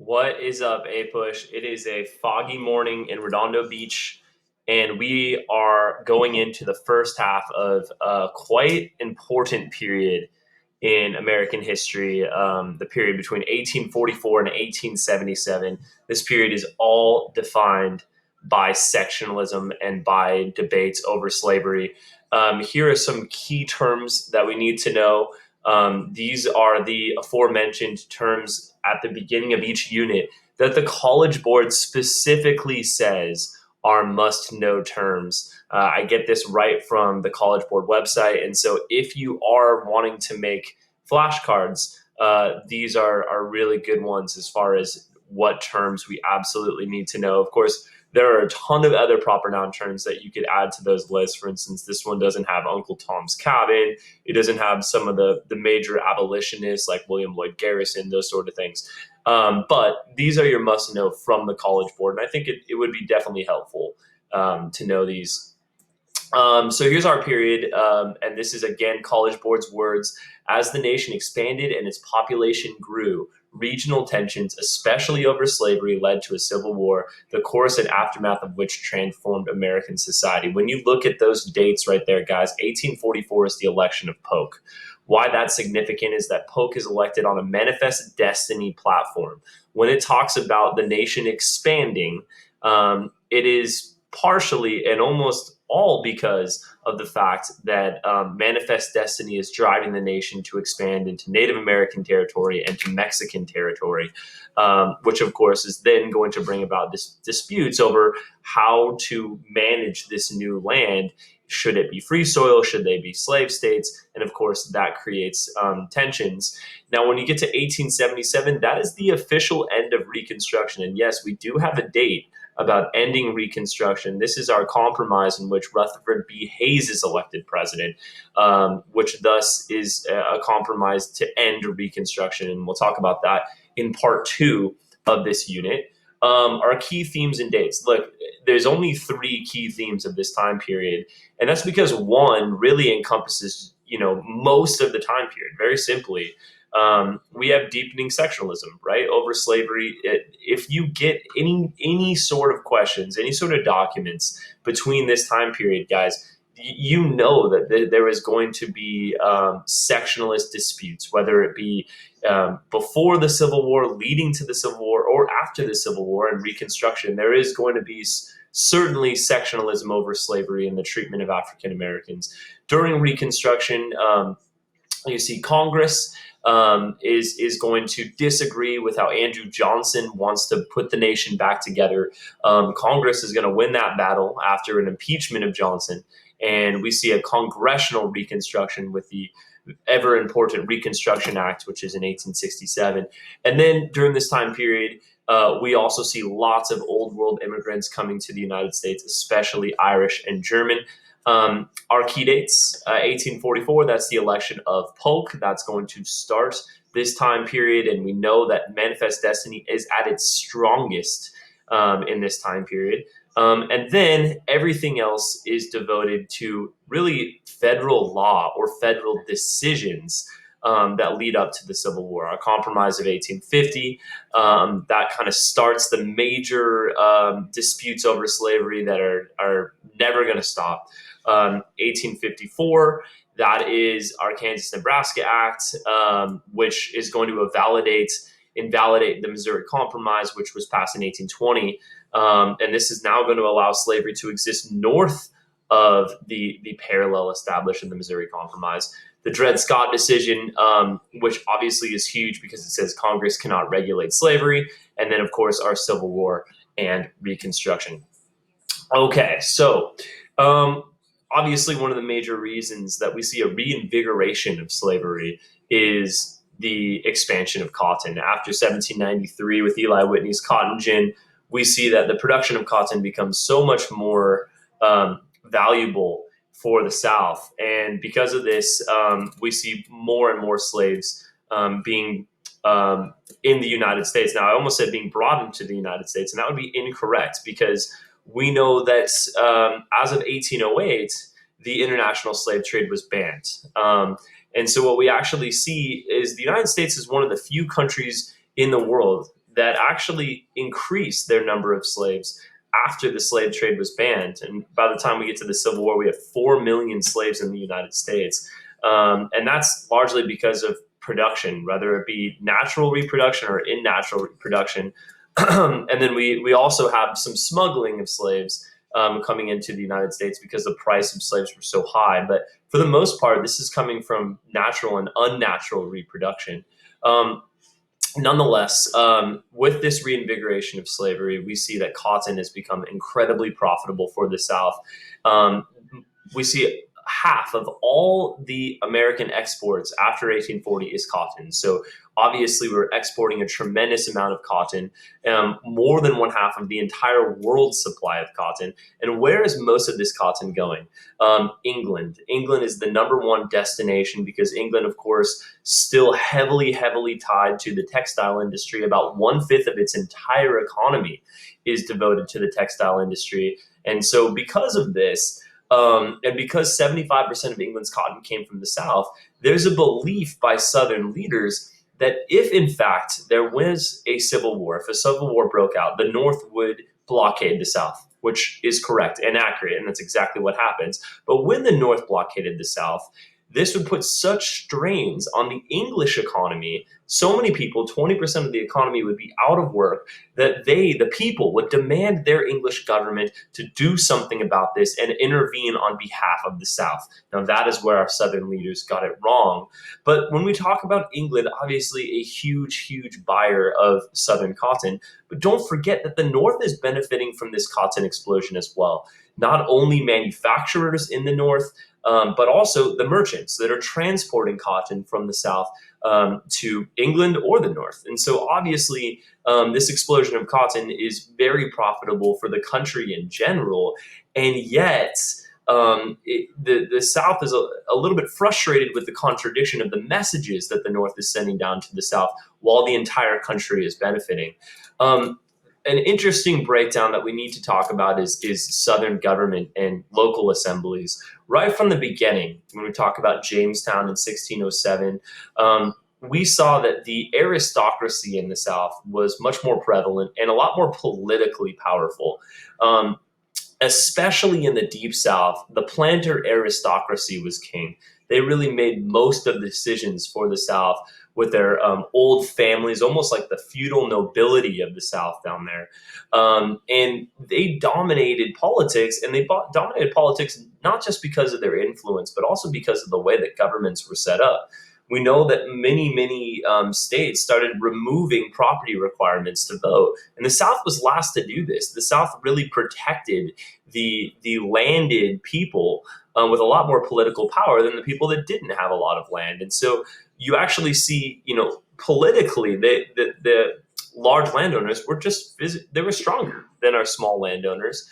What is up, APUSH? It is a foggy morning in Redondo Beach, and we are going into the first half of a quite important period in American history, the period between 1844 and 1877. This period is all defined by sectionalism and by debates over slavery. Here are some key terms that we need to know. These are the aforementioned terms at the beginning of each unit that the College Board specifically says are must know terms. I get this right from the College Board website. And so if you are wanting to make flashcards, these are really good ones as far as what terms we absolutely need to know. Of course, there are a ton of other proper noun terms that you could add to those lists. For instance, this one doesn't have Uncle Tom's Cabin. It doesn't have some of the major abolitionists like William Lloyd Garrison, those sort of things. But these are your must know from the College Board. And I think it would be definitely helpful to know these. So here's our period, and this is again College Board's words. As the nation expanded and its population grew, regional tensions, especially over slavery, led to a civil war, the course and aftermath of which transformed American society. When you look at those dates right there, guys, 1844 is the election of Polk. Why that's significant is that Polk is elected on a manifest destiny platform. When it talks about the nation expanding, it is partially and almost all because of the fact that manifest destiny is driving the nation to expand into Native American territory and to Mexican territory, which of course is then going to bring about disputes over how to manage this new land. Should it be free soil? Should they be slave states? And of course, that creates tensions. Now, when you get to 1877, that is the official end of Reconstruction. And yes, we do have a date about ending Reconstruction. This is our compromise in which Rutherford B. Hayes is elected president, which thus is a compromise to end Reconstruction. And we'll talk about that in part 2 of this unit. Our key themes and dates. Look, there's only 3 key themes of this time period, and that's because one really encompasses, most of the time period. Very simply, we have deepening sectionalism, right, over slavery. If you get any sort of questions, any sort of documents between this time period, guys, you know that there is going to be sectionalist disputes, whether it be before the Civil War, leading to the Civil War, or after the Civil War and Reconstruction. There is going to be certainly sectionalism over slavery and the treatment of African Americans. During Reconstruction, you see Congress is going to disagree with how Andrew Johnson wants to put the nation back together. Congress is going to win that battle after an impeachment of Johnson. And we see a congressional reconstruction with the ever important Reconstruction Act, which is in 1867. And then during this time period, we also see lots of old world immigrants coming to the United States, especially Irish and German. Our key dates, 1844, that's the election of Polk. That's going to start this time period. And we know that manifest destiny is at its strongest in this time period. And then everything else is devoted to really federal law or federal decisions that lead up to the Civil War. Our Compromise of 1850, that kind of starts the major disputes over slavery that are never going to stop. 1854, that is our Kansas-Nebraska Act, which is going to invalidate the Missouri Compromise, which was passed in 1820. And this is now going to allow slavery to exist north of the parallel established in the Missouri Compromise. The Dred Scott decision, which obviously is huge because it says Congress cannot regulate slavery. And then, of course, our Civil War and Reconstruction. Okay, so obviously one of the major reasons that we see a reinvigoration of slavery is the expansion of cotton. After 1793 with Eli Whitney's cotton gin, we see that the production of cotton becomes so much more valuable for the South. And because of this, we see more and more slaves being in the United States. Now, I almost said being brought into the United States, and that would be incorrect because we know that as of 1808, the international slave trade was banned. And so what we actually see is the United States is one of the few countries in the world that actually increased their number of slaves after the slave trade was banned. And by the time we get to the Civil War, we have 4 million slaves in the United States. And that's largely because of production, whether it be natural reproduction or in natural reproduction. And then we also have some smuggling of slaves coming into the United States because the price of slaves were so high. But for the most part, this is coming from natural and unnatural reproduction. Um, Nonetheless, with this reinvigoration of slavery, we see that cotton has become incredibly profitable for the South. Um, we see half of all the American exports after 1840 is cotton. So obviously, we're exporting a tremendous amount of cotton, more than one half of the entire world's supply of cotton. And where is most of this cotton going? England. England is the number one destination because England, of course, still heavily tied to the textile industry. About one fifth of its entire economy is devoted to the textile industry. And so, because of this, and because 75% of England's cotton came from the South, there's a belief by Southern leaders that if, in fact, there was a civil war, if a civil war broke out, the North would blockade the South, which is correct and accurate, and that's exactly what happens. But when the North blockaded the South, this would put such strains on the English economy. So many people, 20% of the economy would be out of work, that they, the people, would demand their English government to do something about this and intervene on behalf of the South. Now, that is where our Southern leaders got it wrong. But when we talk about England, obviously a huge buyer of Southern cotton, but don't forget that the North is benefiting from this cotton explosion as well. Not only manufacturers in the North, but also the merchants that are transporting cotton from the South to England or the North. And so obviously, this explosion of cotton is very profitable for the country in general. And yet, the South is a little bit frustrated with the contradiction of the messages that the North is sending down to the South while the entire country is benefiting. An interesting breakdown that we need to talk about is Southern government and local assemblies. Right from the beginning, when we talk about Jamestown in 1607, we saw that the aristocracy in the South was much more prevalent and a lot more politically powerful. Especially in the Deep South, the planter aristocracy was king. They really made most of the decisions for the South with their old families, almost like the feudal nobility of the South down there. And they dominated politics, and they dominated politics not just because of their influence, but also because of the way that governments were set up. We know that many states started removing property requirements to vote, and the South was last to do this. The South really protected the landed people with a lot more political power than the people that didn't have a lot of land. And so you actually see, politically, the large landowners were they were stronger than our small landowners.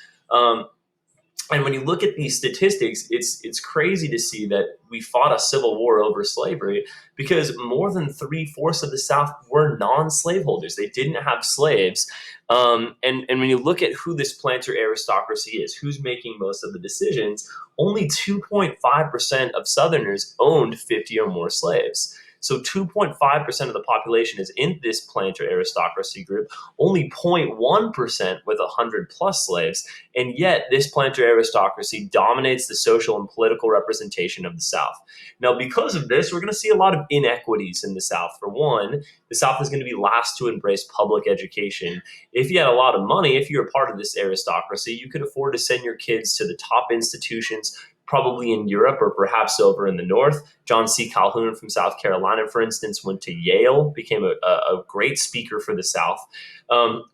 And when you look at these statistics, it's crazy to see that we fought a civil war over slavery because more than 3/4 of the South were non-slaveholders. They didn't have slaves. And when you look at who this planter aristocracy is, who's making most of the decisions, only 2.5% of Southerners owned 50 or more slaves. So 2.5% of the population is in this planter aristocracy group, only 0.1% with 100 plus slaves. And yet this planter aristocracy dominates the social and political representation of the South. Now, because of this, we're going to see a lot of inequities in the South. For one, the South is going to be last to embrace public education. If you had a lot of money, if you were part of this aristocracy, you could afford to send your kids to the top institutions, probably in Europe or perhaps over in the North. John C. Calhoun from South Carolina, for instance, went to Yale, became a great speaker for the South.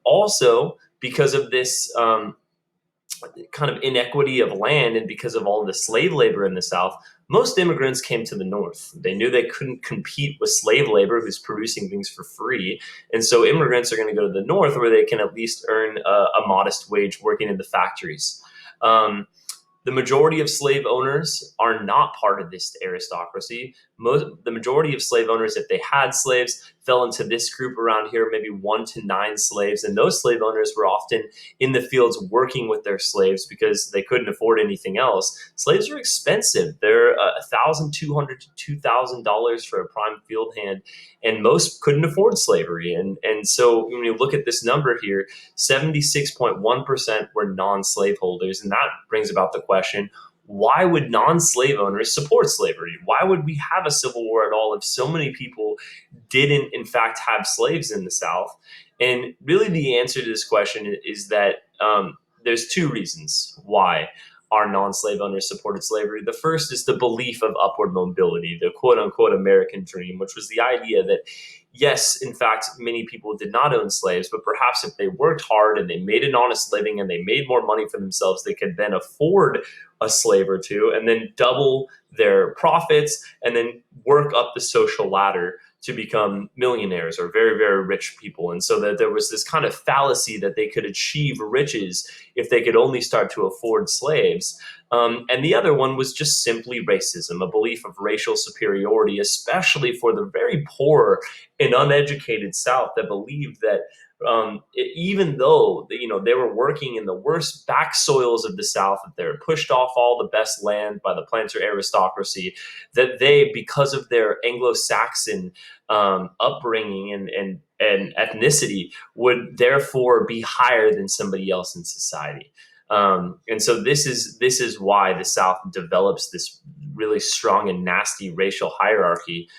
Also, because of this kind of inequity of land and because of all the slave labor in the South, most immigrants came to the North. They knew they couldn't compete with slave labor who's producing things for free. And so immigrants are going to go to the North where they can at least earn a modest wage working in the factories. The majority of slave owners are not part of this aristocracy, the majority of slave owners, if they had slaves, fell into this group around here, maybe 1 to 9 slaves. And those slave owners were often in the fields working with their slaves because they couldn't afford anything else. Slaves are expensive. They're $1,200 to $2,000 for a prime field hand, and most couldn't afford slavery. And so when you look at this number here, 76.1% were non-slave holders, and that brings about the question: why would non-slave owners support slavery? Why would we have a civil war at all if so many people didn't, in fact, have slaves in the South? And really, the answer to this question is that there's two reasons why our non-slave owners supported slavery. The first is the belief of upward mobility, the quote-unquote American dream, which was the idea that, yes, in fact, many people did not own slaves, but perhaps if they worked hard and they made an honest living and they made more money for themselves, they could then afford a slave or two and then double their profits and then work up the social ladder to become millionaires or very, very rich people. And so that there was this kind of fallacy that they could achieve riches if they could only start to afford slaves. And the other one was just simply racism, a belief of racial superiority, especially for the very poor and uneducated South that believed that even though they were working in the worst back soils of the South, that they were pushed off all the best land by the planter aristocracy, that they, because of their Anglo-Saxon upbringing and ethnicity, would therefore be higher than somebody else in society. And so this is why the South develops this really strong and nasty racial hierarchy.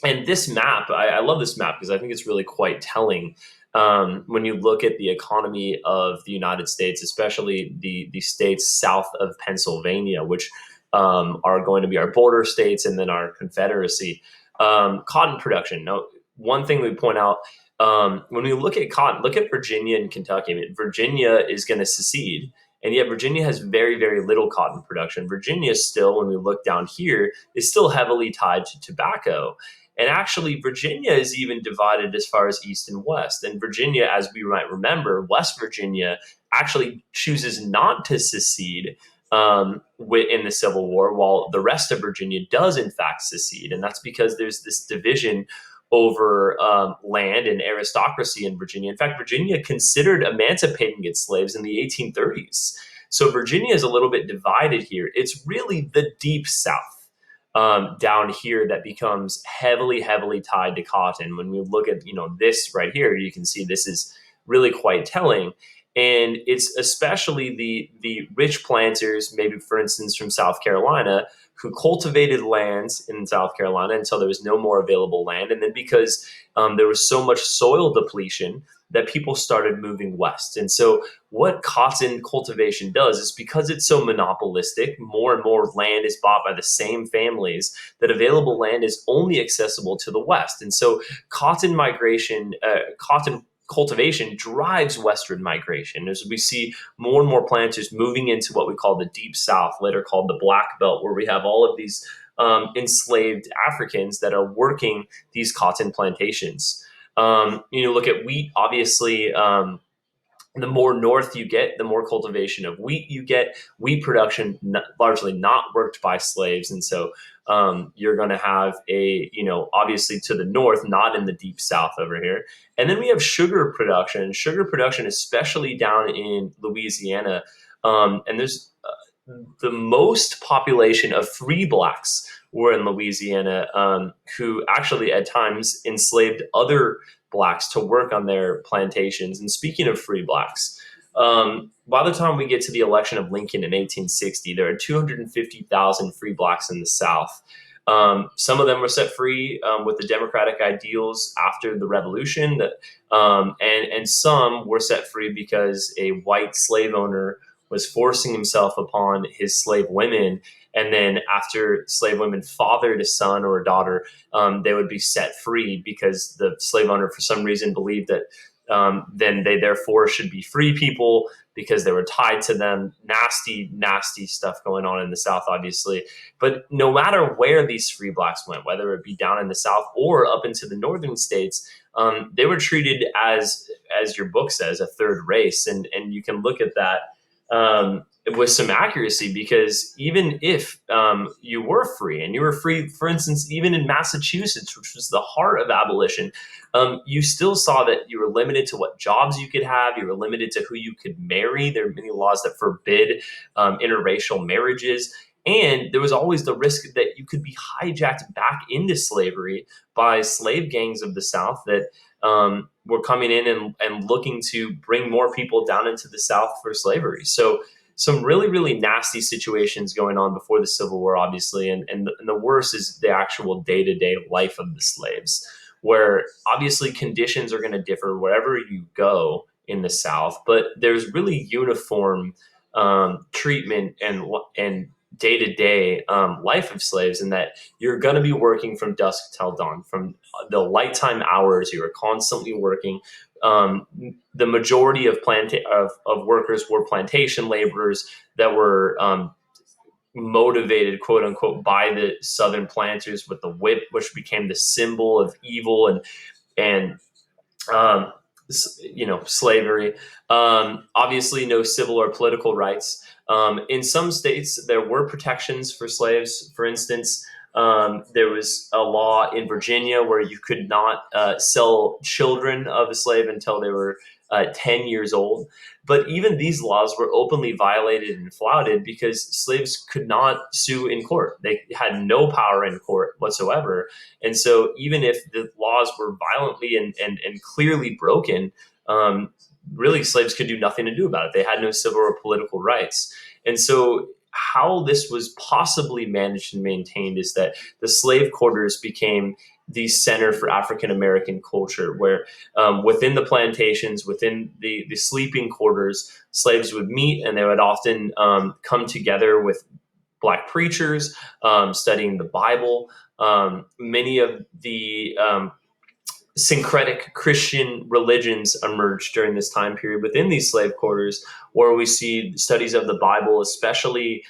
And this map, I love this map because I think it's really quite telling. When you look at the economy of the United States, especially the states south of Pennsylvania, which are going to be our border states and then our Confederacy, cotton production. Now, one thing we point out, when we look at cotton, look at Virginia and Kentucky. I mean, Virginia is going to secede, and yet Virginia has very, very little cotton production. Virginia still, when we look down here, is still heavily tied to tobacco. And actually, Virginia is even divided as far as East and West. And Virginia, as we might remember, West Virginia actually chooses not to secede in the Civil War, while the rest of Virginia does, in fact, secede. And that's because there's this division over land and aristocracy in Virginia. In fact, Virginia considered emancipating its slaves in the 1830s. So Virginia is a little bit divided here. It's really the deep South down here that becomes heavily, heavily tied to cotton. When we look at this right here, you can see this is really quite telling. And it's especially the rich planters, maybe for instance from South Carolina, who cultivated lands in South Carolina until there was no more available land. And then because there was so much soil depletion, that people started moving west. And so what cotton cultivation does is, because it's so monopolistic, more and more land is bought by the same families, that available land is only accessible to the west. And so cotton cultivation drives westward migration, as we see more and more planters moving into what we call the deep South, later called the Black Belt, where we have all of these enslaved Africans that are working these cotton plantations. Look at wheat, obviously. The more north you get, the more cultivation of wheat you get. Wheat production largely not worked by slaves, and so you're going to have obviously to the north, not in the deep South over here. And then we have sugar production. Sugar production, especially down in Louisiana, and there's the most population of free blacks were in Louisiana, who actually at times enslaved other blacks to work on their plantations. And speaking of free blacks, by the time we get to the election of Lincoln in 1860, there are 250,000 free blacks in the South. Some of them were set free with the democratic ideals after the Revolution, and some were set free because a white slave owner was forcing himself upon his slave women. And then after slave women fathered a son or a daughter, they would be set free because the slave owner, for some reason, believed that then they therefore should be free people because they were tied to them. Nasty, nasty stuff going on in the South, obviously. But no matter where these free blacks went, whether it be down in the South or up into the northern states, they were treated as your book says, a third race. And you can look at that with some accuracy, because even if you were free, and you were free, for instance, even in Massachusetts, which was the heart of abolition, you still saw that you were limited to what jobs you could have. You were limited to who you could marry. There are many laws that forbid interracial marriages. And there was always the risk that you could be hijacked back into slavery by slave gangs of the South that were coming in and looking to bring more people down into the South for slavery. So some really, really nasty situations going on before the Civil War, obviously. And the worst is the actual day-to-day life of the slaves, where obviously conditions are going to differ wherever you go in the South, but there's really uniform treatment and day-to-day life of slaves, in that you're going to be working from dusk till dawn. From the light time hours, you are constantly working. The majority of workers were plantation laborers that were motivated, quote unquote, by the Southern planters with the whip, which became the symbol of evil and um, slavery. Obviously, no civil or political rights. In some states, there were protections for slaves. For instance, there was a law in Virginia where you could not sell children of a slave until they were 10 years old. But even these laws were openly violated and flouted because slaves could not sue in court. They had no power in court whatsoever. And so even if the laws were violently and clearly broken, really slaves could do nothing to do about it. They had no civil or political rights. And so how this was possibly managed and maintained is that the slave quarters became the center for African American culture, where within the plantations, within the sleeping quarters, slaves would meet, and they would often come together with Black preachers studying the Bible. Many of the syncretic Christian religions emerged during this time period within these slave quarters, where we see studies of the Bible, especially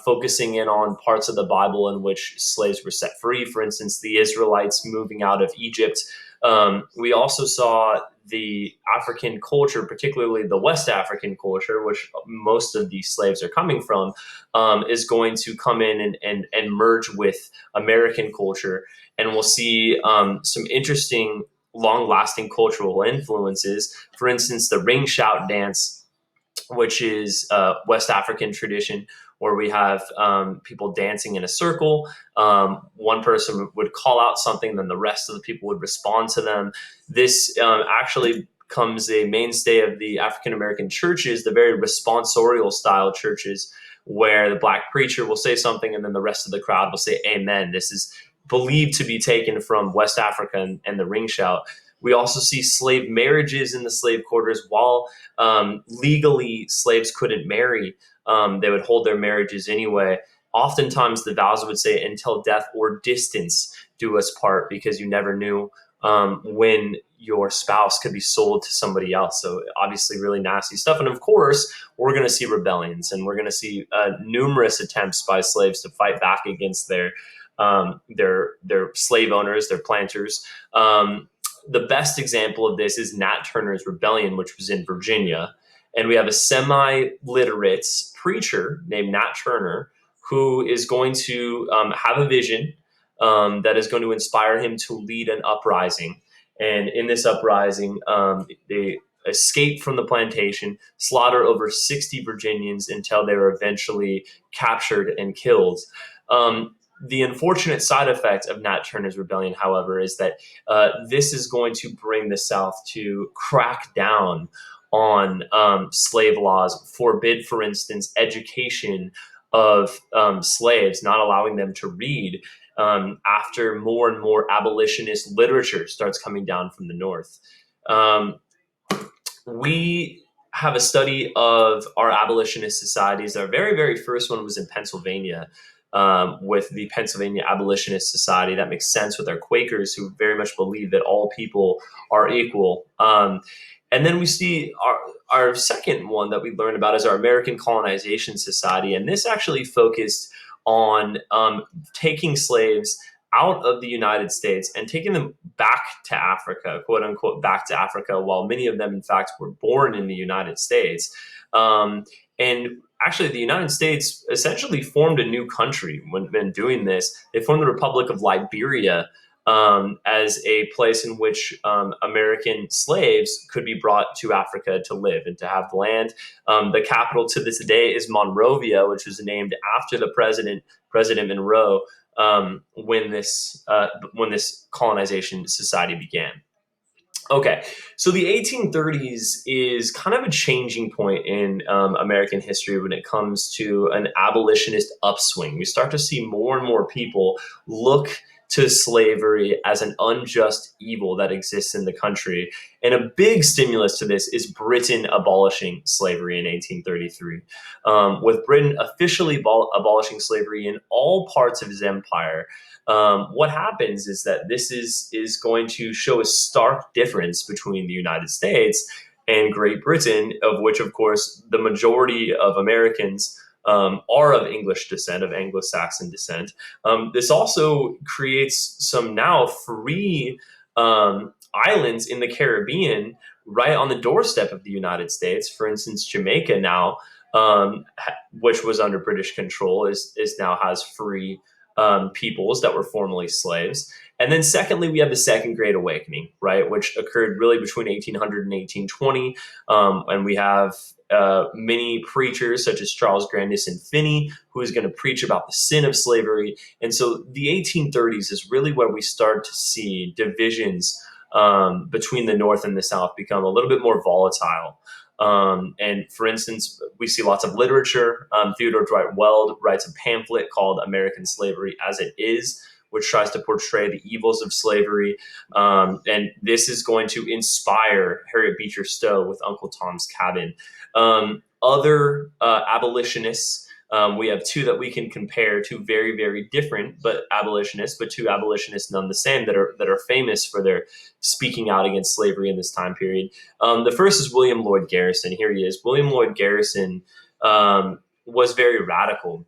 focusing in on parts of the Bible in which slaves were set free. For instance, the Israelites moving out of Egypt. We also saw the African culture, particularly the West African culture, which most of these slaves are coming from, is going to come in and merge with American culture. And we'll see some interesting, long-lasting cultural influences. For instance, the ring shout dance, which is a West African tradition, where we have people dancing in a circle. One person would call out something, then the rest of the people would respond to them. This actually becomes a mainstay of the African American churches, the very responsorial style churches, where the Black preacher will say something and then the rest of the crowd will say amen. This is believed to be taken from West Africa and the ring shout. We also see slave marriages in the slave quarters. While legally slaves couldn't marry, they would hold their marriages anyway. Oftentimes the vows would say, until death or distance do us part, because you never knew when your spouse could be sold to somebody else. So obviously really nasty stuff. And of course, we're going to see rebellions, and we're going to see numerous attempts by slaves to fight back against their slave owners, their planters. The best example of this is Nat Turner's rebellion, which was in Virginia. And we have a semi-literate preacher named Nat Turner, who is going to have a vision that is going to inspire him to lead an uprising. And in this uprising, they escape from the plantation, slaughter over 60 Virginians until they were eventually captured and killed. The unfortunate side effect of Nat Turner's rebellion, however, is that this is going to bring the South to crack down on slave laws, forbid, for instance, education of slaves, not allowing them to read, after more and more abolitionist literature starts coming down from the North. We have a study of our abolitionist societies. Our very, very first one was in Pennsylvania, with the Pennsylvania Abolitionist Society. That makes sense with our Quakers, who very much believe that all people are equal. And then we see our second one that we learned about is our American Colonization Society. And this actually focused on taking slaves out of the United States and taking them back to Africa, quote unquote, back to Africa, while many of them, in fact, were born in the United States. And actually, the United States essentially formed a new country when doing this. They formed the Republic of Liberia as a place in which American slaves could be brought to Africa to live and to have land. The capital to this day is Monrovia, which was named after the President Monroe, when this colonization society began. Okay, so the 1830s is kind of a changing point in American history when it comes to an abolitionist upswing. We start to see more and more people look to slavery as an unjust evil that exists in the country. And a big stimulus to this is Britain abolishing slavery in 1833. With Britain officially abolishing slavery in all parts of his empire, what happens is that this is going to show a stark difference between the United States and Great Britain, of which, of course, the majority of Americans are of English descent, of Anglo-Saxon descent. This also creates some now free islands in the Caribbean right on the doorstep of the United States. For instance, Jamaica now, which was under British control, is now has free peoples that were formerly slaves. And then secondly, we have the Second Great Awakening, right, which occurred really between 1800 and 1820. And we have many preachers such as Charles Grandison Finney, who is going to preach about the sin of slavery. And so the 1830s is really where we start to see divisions between the North and the South become a little bit more volatile. And for instance, we see lots of literature. Theodore Dwight Weld writes a pamphlet called American Slavery as It Is, which tries to portray the evils of slavery. And this is going to inspire Harriet Beecher Stowe with Uncle Tom's Cabin. Other abolitionists, we have two that we can compare, two very, very different but abolitionists, but two abolitionists none the same that are famous for their speaking out against slavery in this time period. The first is William Lloyd Garrison. Here he is. William Lloyd Garrison was very radical.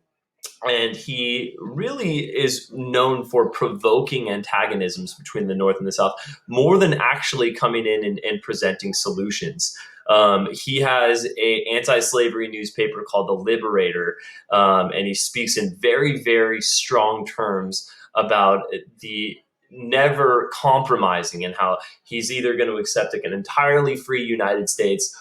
And he really is known for provoking antagonisms between the North and the South more than actually coming in and presenting solutions. He has a anti-slavery newspaper called The Liberator, and he speaks in very, very strong terms about the never compromising and how he's either going to accept an entirely free United States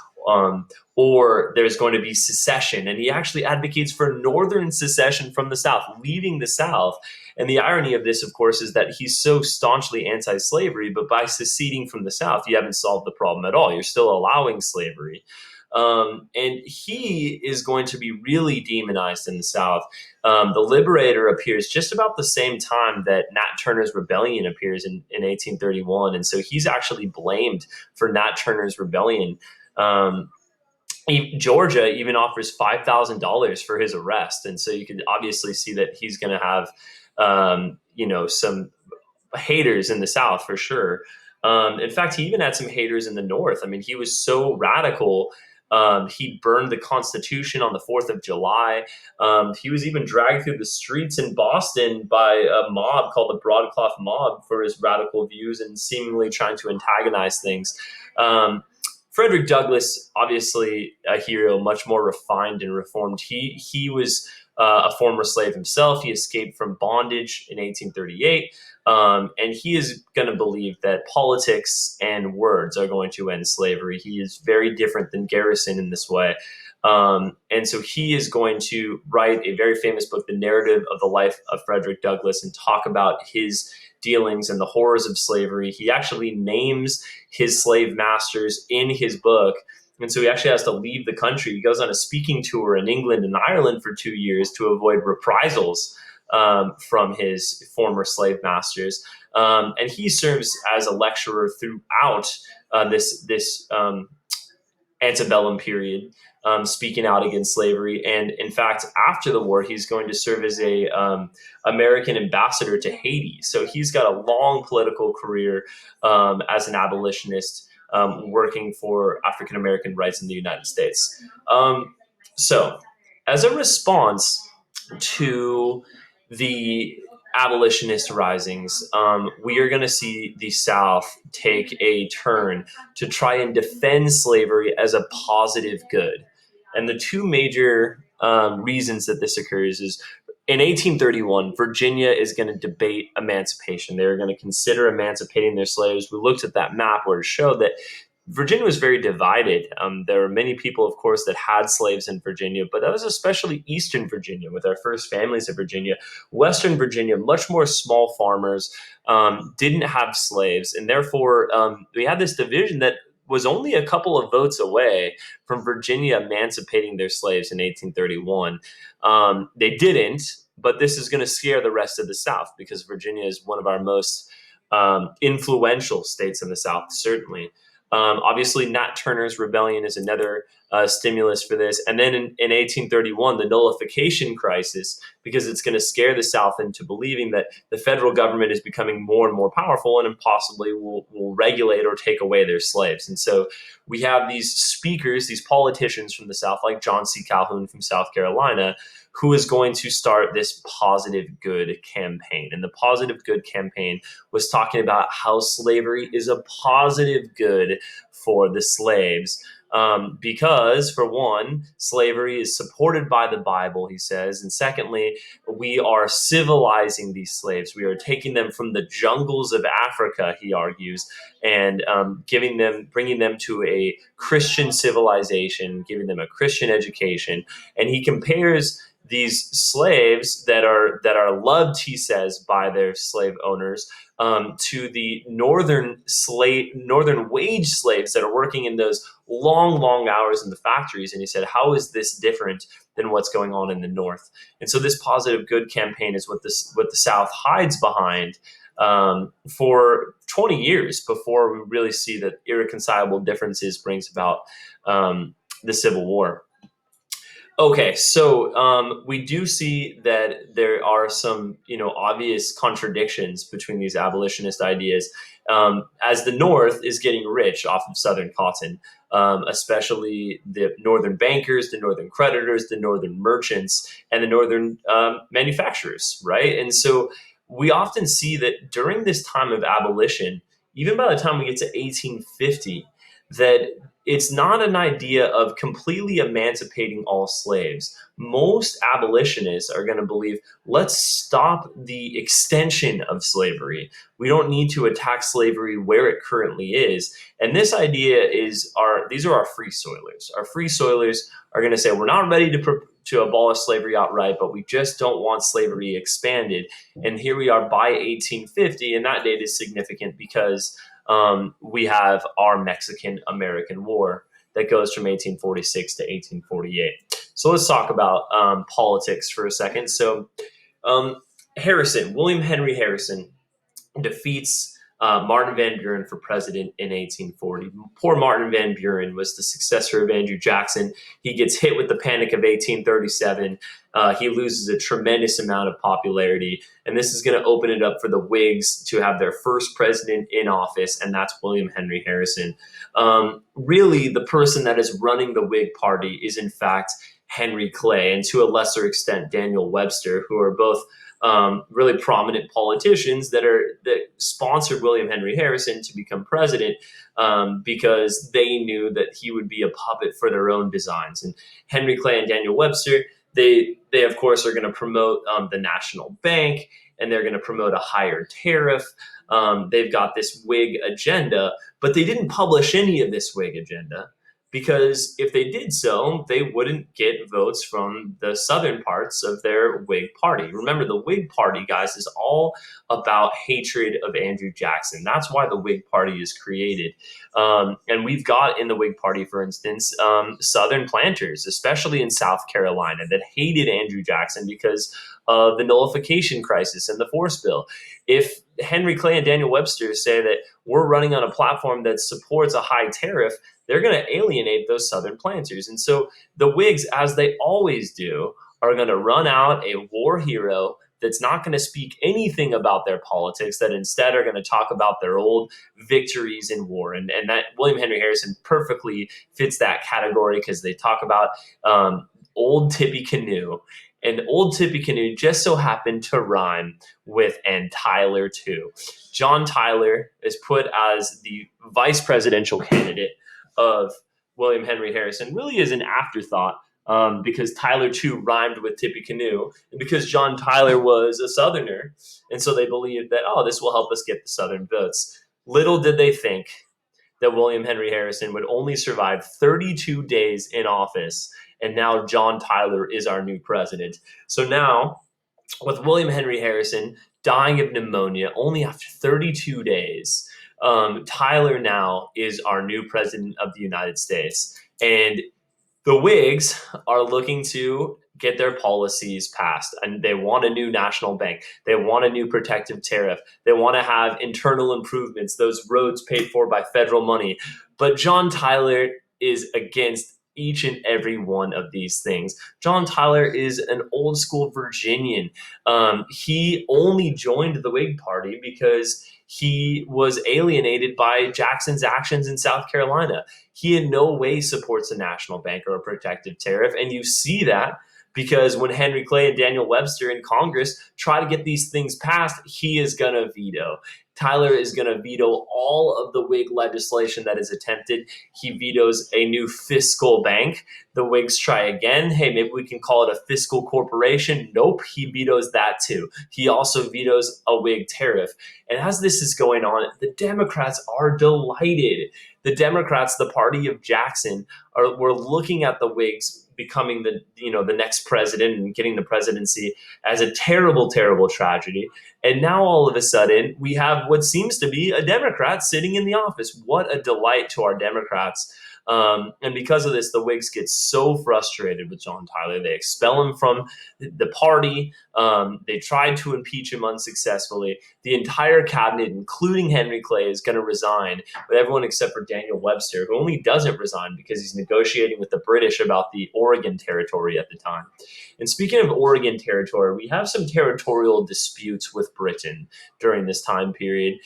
or there's going to be secession. And he actually advocates for northern secession from the South, leaving the South. And the irony of this, of course, is that he's so staunchly anti-slavery, but by seceding from the South, you haven't solved the problem at all. You're still allowing slavery. And he is going to be really demonized in the South. The Liberator appears just about the same time that Nat Turner's Rebellion appears in 1831. And so he's actually blamed for Nat Turner's Rebellion. Georgia even offers $5,000 for his arrest, and so you can obviously see that he's going to have, some haters in the South for sure. In fact, he even had some haters in the North. I mean, he was so radical. He burned the Constitution on the 4th of July. He was even dragged through the streets in Boston by a mob called the Broadcloth Mob for his radical views and seemingly trying to antagonize things. Frederick Douglass, obviously a hero, much more refined and reformed. He was a former slave himself. He escaped from bondage in 1838. And he is going to believe that politics and words are going to end slavery. He is very different than Garrison in this way. And so he is going to write a very famous book, The Narrative of the Life of Frederick Douglass, and talk about his dealings and the horrors of slavery. He actually names his slave masters in his book. And so he actually has to leave the country. He goes on a speaking tour in England and Ireland for 2 years to avoid reprisals from his former slave masters. And he serves as a lecturer throughout this antebellum period, speaking out against slavery. And in fact, after the war, he's going to serve as a American ambassador to Haiti. So he's got a long political career as an abolitionist, working for African American rights in the United States. So as a response to the abolitionist risings, we are going to see the South take a turn to try and defend slavery as a positive good. And the two major reasons that this occurs is in 1831, Virginia is going to debate emancipation. They're going to consider emancipating their slaves. We looked at that map where it showed that Virginia was very divided. There were many people, of course, that had slaves in Virginia, but that was especially Eastern Virginia with our first families of Virginia. Western Virginia, much more small farmers, didn't have slaves. And therefore, we had this division that was only a couple of votes away from Virginia emancipating their slaves in 1831. They didn't, but this is going to scare the rest of the South because Virginia is one of our most influential states in the South, certainly. Obviously, Nat Turner's rebellion is another stimulus for this. And then in 1831, the nullification crisis, because it's going to scare the South into believing that the federal government is becoming more and more powerful and possibly will regulate or take away their slaves. And so we have these speakers, these politicians from the South, like John C. Calhoun from South Carolina, who is going to start this positive good campaign. And the positive good campaign was talking about how slavery is a positive good for the slaves. Because, for one, slavery is supported by the Bible, he says. And secondly, we are civilizing these slaves. We are taking them from the jungles of Africa, he argues, and bringing them to a Christian civilization, giving them a Christian education. And he compares these slaves that are loved, he says, by their slave owners, to the northern wage slaves that are working in those long hours in the factories. And he said, how is this different than what's going on in the North? And so this positive good campaign is what the South hides behind for 20 years before we really see that irreconcilable differences brings about the Civil War. Okay, so we do see that there are some, obvious contradictions between these abolitionist ideas, as the North is getting rich off of Southern cotton, especially the Northern bankers, the Northern creditors, the Northern merchants, and the Northern manufacturers, right? And so we often see that during this time of abolition, even by the time we get to 1850, that it's not an idea of completely emancipating all slaves. Most abolitionists are going to believe, let's stop the extension of slavery. We don't need to attack slavery where it currently is. And this idea these are our free soilers. Our free soilers are going to say, we're not ready to abolish slavery outright, but we just don't want slavery expanded. And here we are by 1850, and that date is significant because we have our Mexican-American War that goes from 1846 to 1848. So let's talk about politics for a second. So William Henry Harrison, defeats Martin Van Buren for president in 1840. Poor Martin Van Buren was the successor of Andrew Jackson. He gets hit with the Panic of 1837. He loses a tremendous amount of popularity, and this is going to open it up for the Whigs to have their first president in office, and that's William Henry Harrison. Really, the person that is running the Whig Party is, in fact, Henry Clay, and to a lesser extent, Daniel Webster, who are both really prominent politicians that sponsored William Henry Harrison to become president because they knew that he would be a puppet for their own designs. And Henry Clay and Daniel Webster, they of course are going to promote the national bank, and they're going to promote a higher tariff. They've got this Whig agenda, but they didn't publish any of this Whig agenda, because if they did so, they wouldn't get votes from the southern parts of their Whig Party. Remember, the Whig Party, guys, is all about hatred of Andrew Jackson. That's why the Whig Party is created. And we've got in the Whig Party, for instance, Southern planters, especially in South Carolina, that hated Andrew Jackson because of the nullification crisis and the force bill. If Henry Clay and Daniel Webster say that we're running on a platform that supports a high tariff, they're going to alienate those Southern planters. And so the Whigs, as they always do, are going to run out a war hero that's not going to speak anything about their politics, that instead are going to talk about their old victories in war. And that William Henry Harrison perfectly fits that category, because they talk about Old Tippy Canoe. And Old Tippy Canoe just so happened to rhyme with "and Tyler too." John Tyler is put as the vice presidential candidate of William Henry Harrison really is an afterthought, because Tyler too rhymed with Tippecanoe, and because John Tyler was a Southerner, and so they believed that, oh, this will help us get the Southern votes. Little did they think that William Henry Harrison would only survive 32 days in office, and now John Tyler is our new president. So now, with William Henry Harrison dying of pneumonia only after 32 days, Tyler now is our new president of the United States. And the Whigs are looking to get their policies passed, and they want a new national bank. They want a new protective tariff. They want to have internal improvements, those roads paid for by federal money. But John Tyler is against each and every one of these things. John Tyler is an old school Virginian. He only joined the Whig Party because he was alienated by Jackson's actions in South Carolina. He in no way supports a national bank or a protective tariff. And you see that because when Henry Clay and Daniel Webster in Congress try to get these things passed, he is going to veto. Tyler is going to veto all of the Whig legislation that is attempted. He vetoes a new fiscal bank. The Whigs try again. Hey, maybe we can call it a fiscal corporation. Nope, he vetoes that too. He also vetoes a Whig tariff. And as this is going on, the Democrats are delighted. The Democrats, the party of Jackson, were looking at the Whigs becoming the next president and getting the presidency as a terrible, terrible tragedy. And now all of a sudden we have what seems to be a Democrat sitting in the office. What a delight to our Democrats. And because of this, the Whigs get so frustrated with John Tyler. They expel him from the party. They tried to impeach him unsuccessfully. The entire cabinet, including Henry Clay, is going to resign, but everyone except for Daniel Webster, who only doesn't resign because he's negotiating with the British about the Oregon Territory at the time. And speaking of Oregon Territory, we have some territorial disputes with Britain during this time period,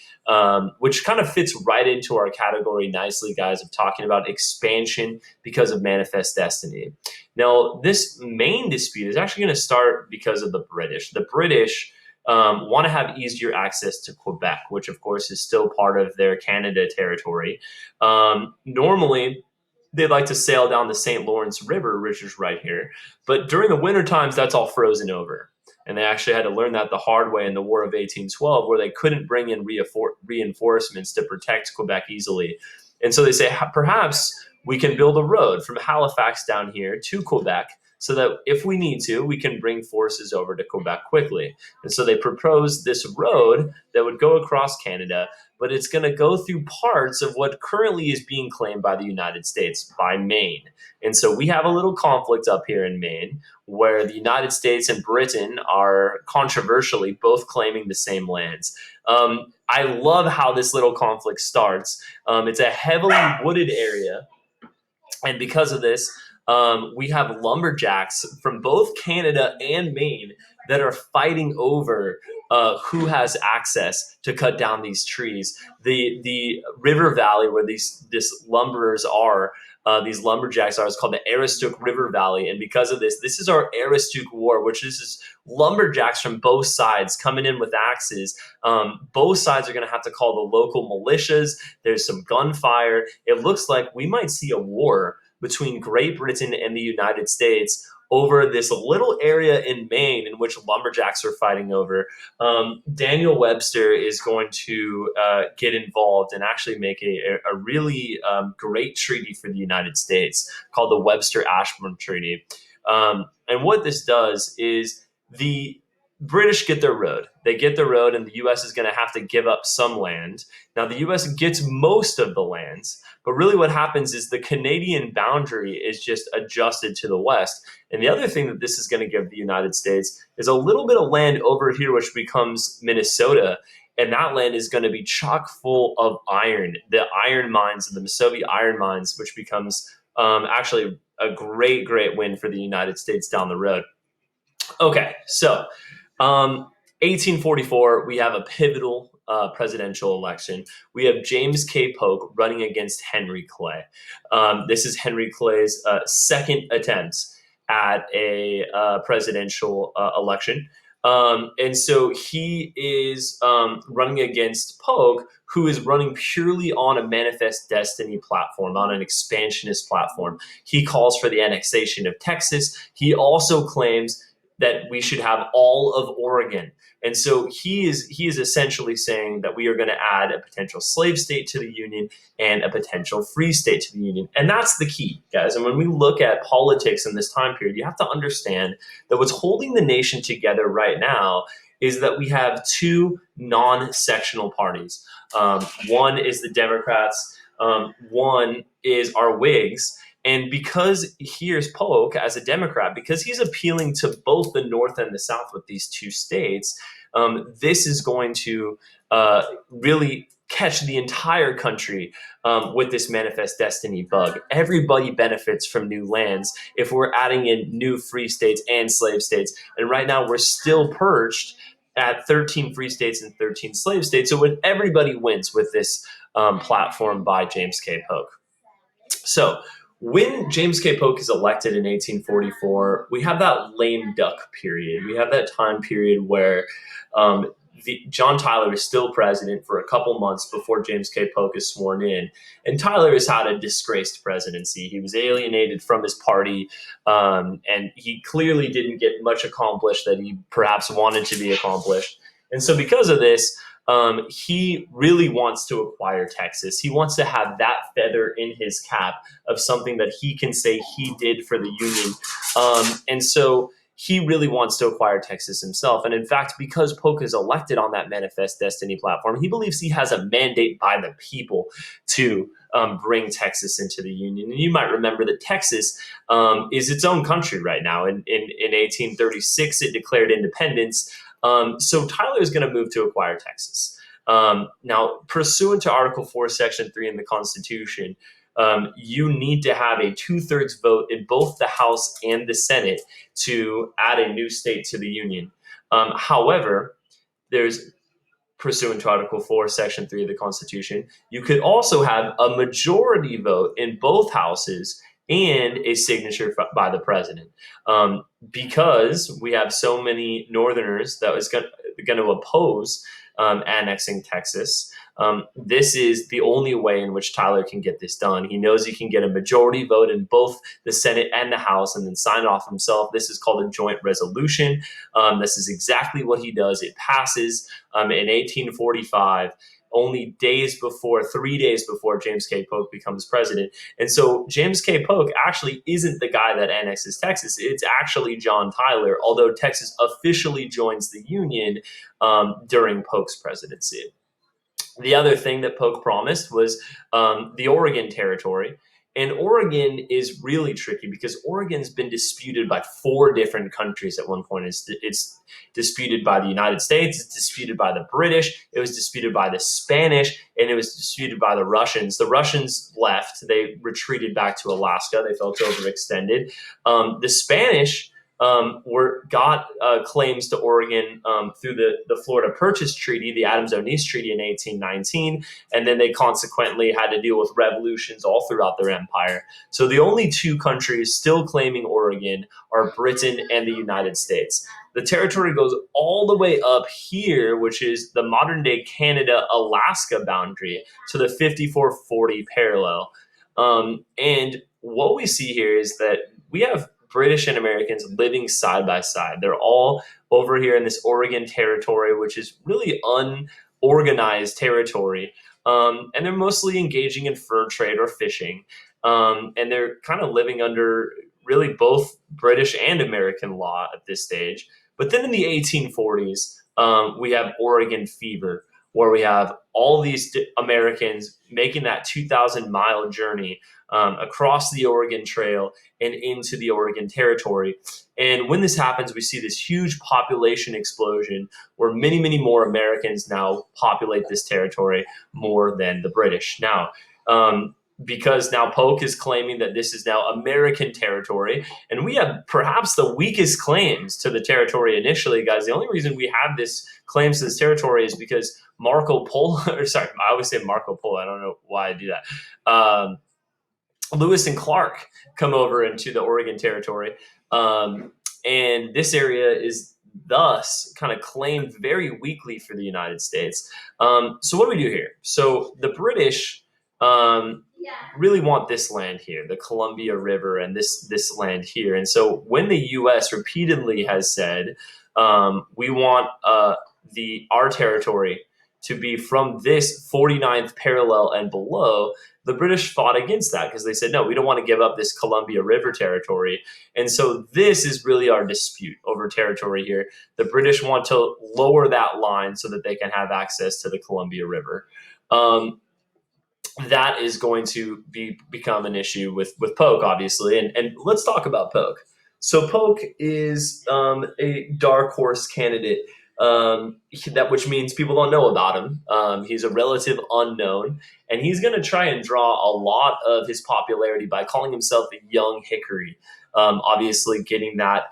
which kind of fits right into our category nicely, guys, of talking about expansion because of manifest destiny. Now, this main dispute is actually going to start because of the British. The British want to have easier access to Quebec, which, of course, is still part of their Canada territory. Normally, they'd like to sail down the St. Lawrence River, which is right here. But during the winter times, that's all frozen over. And they actually had to learn that the hard way in the War of 1812, where they couldn't bring in reinforcements to protect Quebec easily. And so they say, perhaps we can build a road from Halifax down here to Quebec so that if we need to, we can bring forces over to Quebec quickly. And so they proposed this road that would go across Canada, but it's going to go through parts of what currently is being claimed by the United States, by Maine. And so we have a little conflict up here in Maine where the United States and Britain are controversially both claiming the same lands. I love how this little conflict starts. It's a heavily wooded area. And because of this, we have lumberjacks from both Canada and Maine that are fighting over who has access to cut down these trees. The river valley where these lumberers are, these lumberjacks are, is called the Aroostook River Valley. And because of this, this is our Aroostook War, which is lumberjacks from both sides coming in with axes. Both sides are going to have to call the local militias. There's some gunfire. It looks like we might see a war between Great Britain and the United States over this little area in Maine in which lumberjacks are fighting over. Daniel Webster is going to get involved and actually make a really great treaty for the United States called the Webster-Ashburn Treaty. And what this does is the British get their road. They get the road, and the U.S. is going to have to give up some land. Now, the U.S. gets most of the lands, but really what happens is the Canadian boundary is just adjusted to the west. And the other thing that this is going to give the United States is a little bit of land over here, which becomes Minnesota. And that land is going to be chock full of iron, the iron mines, the Mesovi iron mines, which becomes actually a great, great win for the United States down the road. Okay, so 1844, we have a pivotal presidential election. We have James K. Polk running against Henry Clay. This is Henry Clay's second attempt at a presidential election. And so he is running against Polk, who is running purely on a manifest destiny platform, on an expansionist platform. He calls for the annexation of Texas. He also claims that we should have all of Oregon. And so he is essentially saying that we are going to add a potential slave state to the Union and a potential free state to the Union. And that's the key, guys. And when we look at politics in this time period, you have to understand that what's holding the nation together right now is that we have two non-sectional parties. One is the Democrats, one is our Whigs. And because here's Polk as a Democrat, because he's appealing to both the North and the South with these two states, this is going to really catch the entire country with this manifest destiny bug. Everybody benefits from new lands if we're adding in new free states and slave states. And right now we're still perched at 13 free states and 13 slave states. So everybody wins with this platform by James K. Polk. So when James K. Polk is elected in 1844, we have that lame duck period. We have that time period where John Tyler is still president for a couple months before James K. Polk is sworn in. And Tyler has had a disgraced presidency. He was alienated from his party, and he clearly didn't get much accomplished that he perhaps wanted to be accomplished. And so because of this, he really wants to acquire Texas. He wants to have that feather in his cap of something that he can say he did for the Union. And so he really wants to acquire Texas himself. And in fact, because Polk is elected on that Manifest Destiny platform, he believes he has a mandate by the people to bring Texas into the Union. And you might remember that Texas is its own country right now. In 1836, it declared independence. So Tyler is going to move to acquire Texas. Now, pursuant to Article 4, Section 3 in the Constitution, you need to have a 2/3 vote in both the House and the Senate to add a new state to the Union. However, there's pursuant to Article 4, Section 3 of the Constitution, you could also have a majority vote in both houses and a signature by the president. Because we have so many Northerners that was going to oppose annexing Texas, this is the only way in which Tyler can get this done. He knows he can get a majority vote in both the Senate and the House and then sign it off himself. This is called a joint resolution. This is exactly what he does. It passes in 1845. Only 3 days before James K. Polk becomes president. And so James K. Polk actually isn't the guy that annexes Texas. It's actually John Tyler, although Texas officially joins the Union during Polk's presidency. The other thing that Polk promised was the Oregon Territory. And Oregon is really tricky because Oregon's been disputed by 4 different countries at one point. It's disputed by the United States, it's disputed by the British, it was disputed by the Spanish, and it was disputed by the Russians. The Russians left, they retreated back to Alaska, they felt overextended. The Spanish got claims to Oregon through the Florida Purchase Treaty, the Adams-Onis Treaty in 1819, and then they consequently had to deal with revolutions all throughout their empire. So the only 2 countries still claiming Oregon are Britain and the United States. The territory goes all the way up here, which is the modern-day Canada-Alaska boundary, to the 5440 parallel. And what we see here is that we have British and Americans living side by side. They're all over here in this Oregon territory, which is really unorganized territory. And they're mostly engaging in fur trade or fishing. And they're kind of living under really both British and American law at this stage. But then in the 1840s, we have Oregon fever, where we have all these Americans making that 2,000-mile journey across the Oregon Trail and into the Oregon Territory. And when this happens, we see this huge population explosion where many, many more Americans now populate this territory more than the British. Now, because now Polk is claiming that this is now American territory, and we have perhaps the weakest claims to the territory initially, guys. The only reason we have this claims to this territory is because Marco Polo, or sorry, I always say Marco Polo. I don't know why I do that. Lewis and Clark come over into the Oregon Territory, and this area is thus kind of claimed very weakly for the United States. So what do we do here? So the British um, really want this land here, the Columbia River, and this land here. And so when the U.S. repeatedly has said we want the our territory to be from this 49th parallel and below, the British fought against that because they said, no, we don't want to give up this Columbia River territory. And so this is really our dispute over territory here. The British want to lower that line so that they can have access to the Columbia River. That is going to become an issue with Polk, obviously. And let's talk about Polk. So Polk is a dark horse candidate, which means people don't know about him. He's a relative unknown, and he's going to try and draw a lot of his popularity by calling himself a young hickory. Obviously, getting that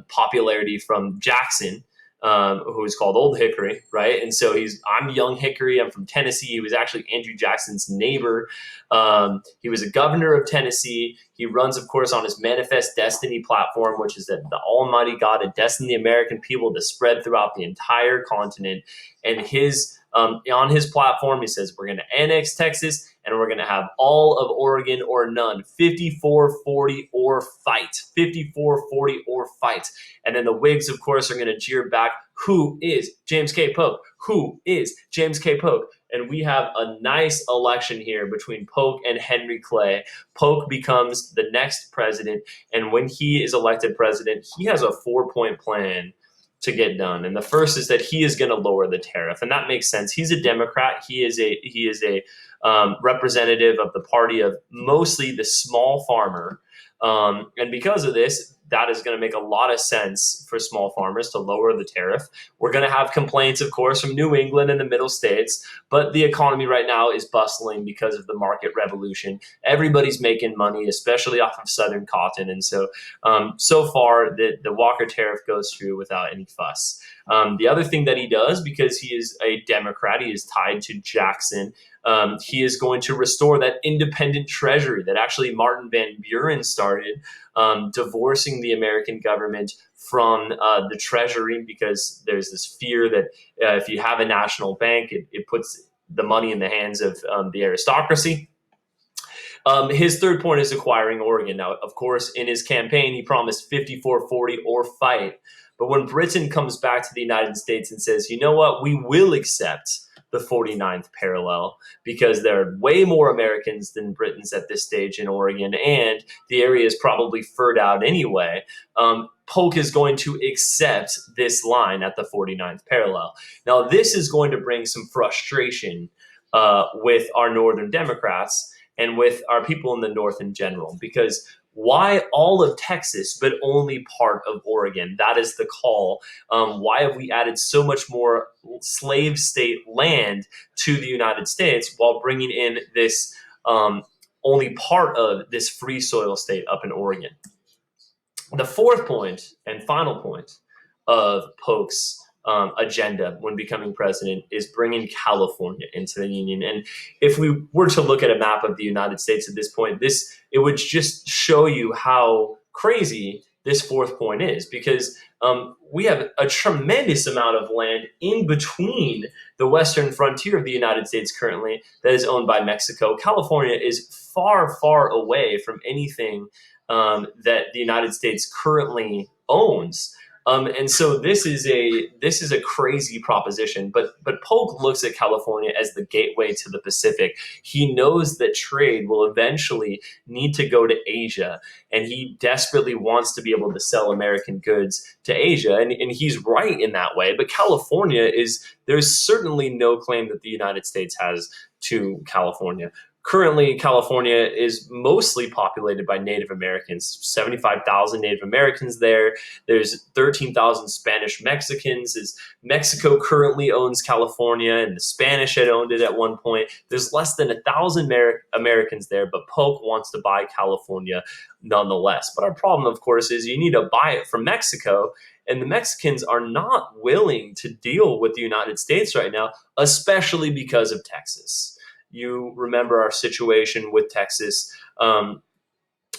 popularity from Jackson, who is called Old Hickory, right? And so I'm young Hickory. I'm from Tennessee. He was actually Andrew Jackson's neighbor. He was a governor of Tennessee. He runs, of course, on his Manifest Destiny platform, which is that the Almighty God had destined the American people to spread throughout the entire continent. And on his platform, he says, we're going to annex Texas and we're going to have all of Oregon or none, 54-40 or fight, 54-40 or fight. And then the Whigs, of course, are going to jeer back, who is James K. Polk? Who is James K. Polk? And we have a nice election here between Polk and Henry Clay. Polk becomes the next president, and when he is elected president, he has a 4-point plan to get done. And the first is that he is going to lower the tariff, and that makes sense. He's a Democrat. He is a representative of the party of mostly the small farmer, and because of this, that is going to make a lot of sense for small farmers to lower the tariff. We're going to have complaints, of course, from New England and the middle states, but the economy right now is bustling because of the market revolution. Everybody's making money, especially off of Southern cotton. And so, so far, the Walker tariff goes through without any fuss. The other thing that he does, because he is a Democrat, he is tied to Jackson. He is going to restore that independent treasury that actually Martin Van Buren started, divorcing the American government from the treasury, because there's this fear that if you have a national bank, it puts the money in the hands of the aristocracy. His third point is acquiring Oregon. Now, of course, in his campaign, he promised 54-40 or fight. But when Britain comes back to the United States and says, you know what, we will accept the 49th parallel because there are way more Americans than Britons at this stage in Oregon, and the area is probably furred out anyway, Polk is going to accept this line at the 49th parallel. Now, this is going to bring some frustration with our Northern Democrats and with our people in the North in general, because why all of Texas, but only part of Oregon? That is the call. Why have we added so much more slave state land to the United States while bringing in this only part of this free soil state up in Oregon? The fourth point and final point of Polk's agenda when becoming president is bringing California into the Union. And if we were to look at a map of the United States at this point, it would just show you how crazy this fourth point is, because we have a tremendous amount of land in between the western frontier of the United States currently that is owned by Mexico. California is far, far away from anything that the United States currently owns. And so this is a crazy proposition, but Polk looks at California as the gateway to the Pacific. He knows that trade will eventually need to go to Asia, and he desperately wants to be able to sell American goods to Asia, and he's right in that way. But there's certainly no claim that the United States has to California. Currently, California is mostly populated by Native Americans, 75,000 Native Americans there. There's 13,000 Spanish Mexicans. Mexico currently owns California, and the Spanish had owned it at one point. There's less than 1,000 Americans there, but Polk wants to buy California nonetheless. But our problem, of course, is you need to buy it from Mexico, and the Mexicans are not willing to deal with the United States right now, especially because of Texas. You remember our situation with Texas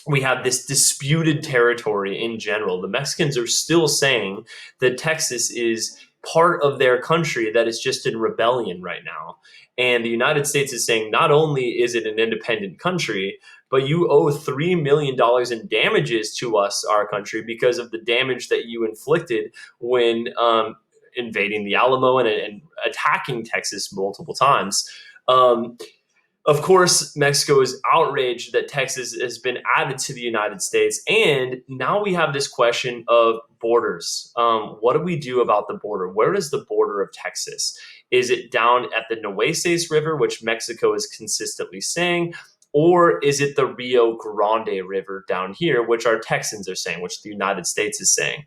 we have this disputed territory in general. The Mexicans are still saying that Texas is part of their country that is just in rebellion right now. And the United States is saying not only is it an independent country, but you owe $3 million in damages to us, our country, because of the damage that you inflicted when invading the Alamo and attacking Texas multiple times. Um, of course, Mexico is outraged that Texas has been added to the United States. And now we have this question of borders. What do we do about the border? Where is the border of Texas? Is it down at the Nueces River, which Mexico is consistently saying? Or is it the Rio Grande River down here, which our Texans are saying, which the United States is saying?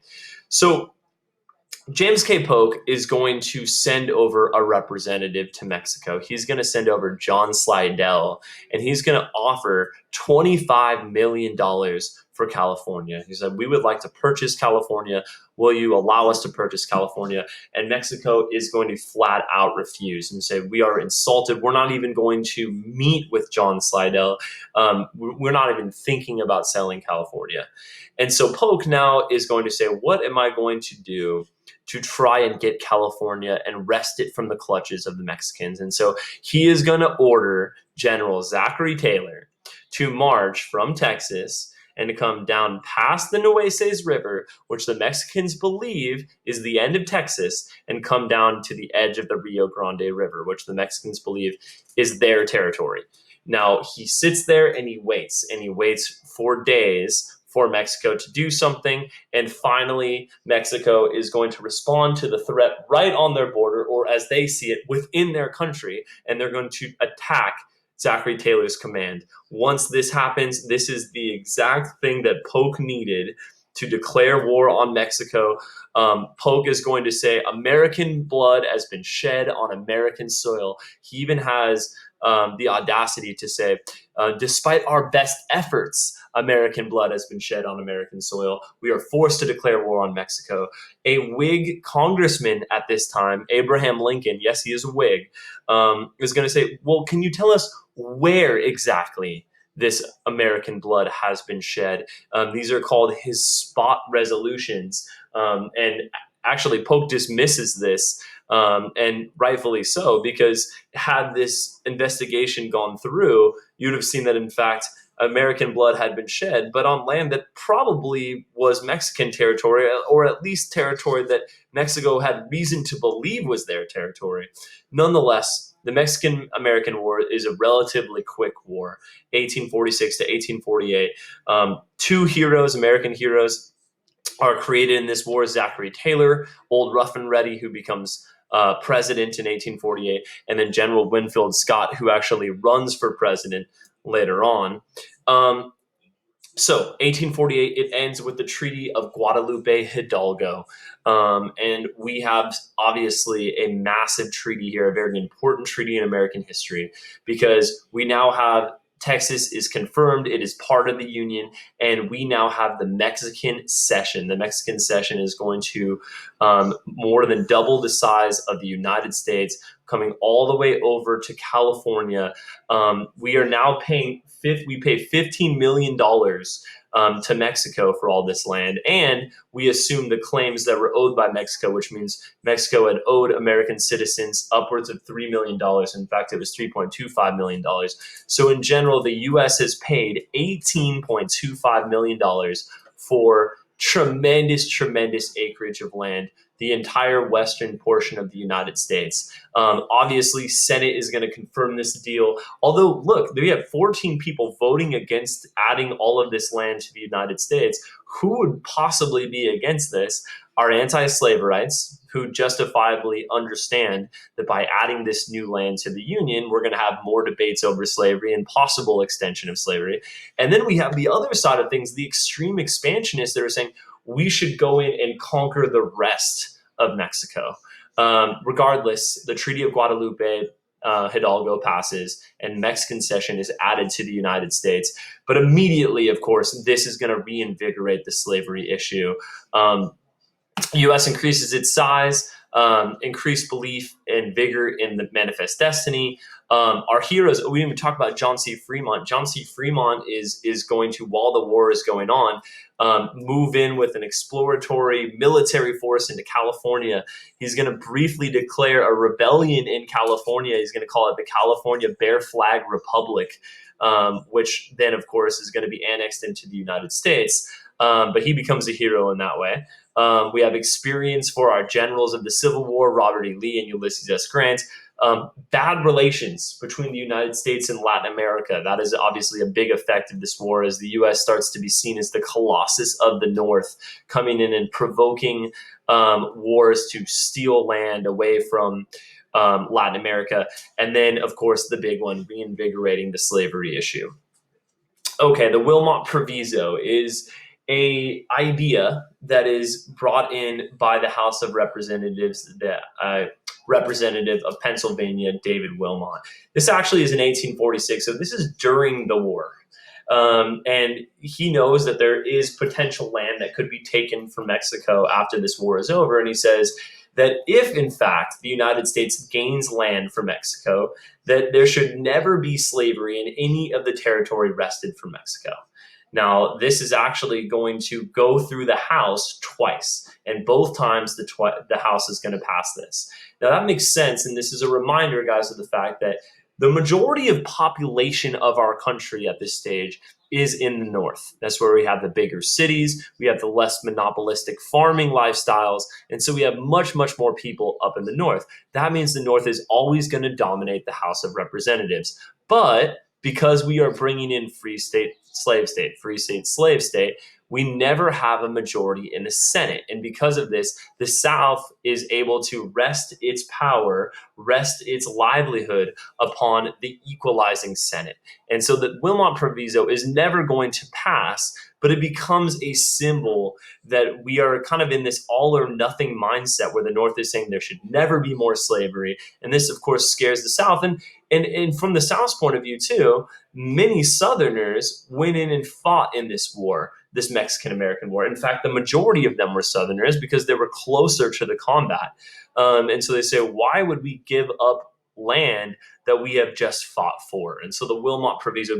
So James K. Polk is going to send over a representative to Mexico. He's going to send over John Slidell, and he's going to offer $25 million for California. He said, "We would like to purchase California. Will you allow us to purchase California?" And Mexico is going to flat out refuse and say, "We are insulted. We're not even going to meet with John Slidell. We're not even thinking about selling California." And so Polk now is going to say, "What am I going to do to try and get California and wrest it from the clutches of the Mexicans?" And so he is going to order General Zachary Taylor to march from Texas and to come down past the Nueces River, which the Mexicans believe is the end of Texas, and come down to the edge of the Rio Grande River, which the Mexicans believe is their territory. Now, he sits there and he waits for days for Mexico to do something. And finally, Mexico is going to respond to the threat right on their border, or as they see it, within their country, and they're going to attack Zachary Taylor's command. Once this happens, this is the exact thing that Polk needed to declare war on Mexico. Polk is going to say, "American blood has been shed on American soil." He even has the audacity to say, "Despite our best efforts, American blood has been shed on American soil. We are forced to declare war on Mexico." A Whig congressman at this time, Abraham Lincoln, yes, he is a Whig, is going to say, "Well, can you tell us where exactly this American blood has been shed?" These are called his spot resolutions. And actually, Polk dismisses this, and rightfully so, because had this investigation gone through, you'd have seen that, in fact, American blood had been shed, but on land that probably was Mexican territory, or at least territory that Mexico had reason to believe was their territory. Nonetheless, the Mexican-American War is a relatively quick war, 1846 to 1848. Two heroes, American heroes, are created in this war: Zachary Taylor, old rough and ready, who becomes president in 1848, and then General Winfield Scott, who actually runs for president later on. So 1848, it ends with the Treaty of Guadalupe Hidalgo. And we have obviously a massive treaty here, a very important treaty in American history, because we now have Texas is confirmed, it is part of the Union, and we now have the Mexican cession. The Mexican cession is going to more than double the size of the United States, coming all the way over to California. We are now paying we pay $15 million to Mexico for all this land, and we assume the claims that were owed by Mexico, which means Mexico had owed American citizens upwards of $3 million. In fact, it was $3.25 million. So in general, the U.S. has paid $18.25 million for tremendous acreage of land, the entire western portion of the United States. Obviously, Senate is going to confirm this deal. Although, look, we have 14 people voting against adding all of this land to the United States. Who would possibly be against this? Our anti-slaverites, who justifiably understand that by adding this new land to the Union, we're going to have more debates over slavery and possible extension of slavery. And then we have the other side of things, the extreme expansionists that are saying we should go in and conquer the rest of Mexico. Regardless, the Treaty of Guadalupe Hidalgo passes, and Mexican cession is added to the United States. But immediately, of course, this is going to reinvigorate the slavery issue. U.S. increases its size. increased belief and vigor in the manifest destiny. Our heroes, we didn't even talk about John C. Fremont. John C. Fremont is going to, while the war is going on, move in with an exploratory military force into California. He's going to briefly declare a rebellion in California. He's going to call it the California Bear Flag Republic, which then, of course, is going to be annexed into the United States. But he becomes a hero in that way. We have experience for our generals of the Civil War, Robert E. Lee and Ulysses S. Grant. Bad relations between the United States and Latin America. That is obviously a big effect of this war, as the U.S. starts to be seen as the Colossus of the North, coming in and provoking wars to steal land away from Latin America. And then, of course, the big one, reinvigorating the slavery issue. Okay, the Wilmot Proviso is a idea that is brought in by the House of Representatives, the representative of Pennsylvania, David Wilmot. This actually is in 1846, so this is during the war. And he knows that there is potential land that could be taken from Mexico after this war is over. And he says that if, in fact, the United States gains land from Mexico, that there should never be slavery in any of the territory wrested from Mexico. Now, this is actually going to go through the House twice, and both times the House is going to pass this. Now, that makes sense, and this is a reminder, guys, of the fact that the majority of population of our country at this stage is in the North. That's where we have the bigger cities, we have the less monopolistic farming lifestyles, and so we have much, much more people up in the North. That means the North is always going to dominate the House of Representatives. But because we are bringing in free state, slave state, free state, slave state, we never have a majority in the Senate. And because of this, the South is able to rest its power, rest its livelihood upon the equalizing Senate. And so the Wilmot Proviso is never going to pass, but it becomes a symbol that we are kind of in this all or nothing mindset where the North is saying there should never be more slavery. And this, of course, scares the South. And from the South's point of view, too, many Southerners went in and fought in this war, this Mexican-American war. In fact, the majority of them were Southerners because they were closer to the combat. And so they say, why would we give up land that we have just fought for? And so the Wilmot Proviso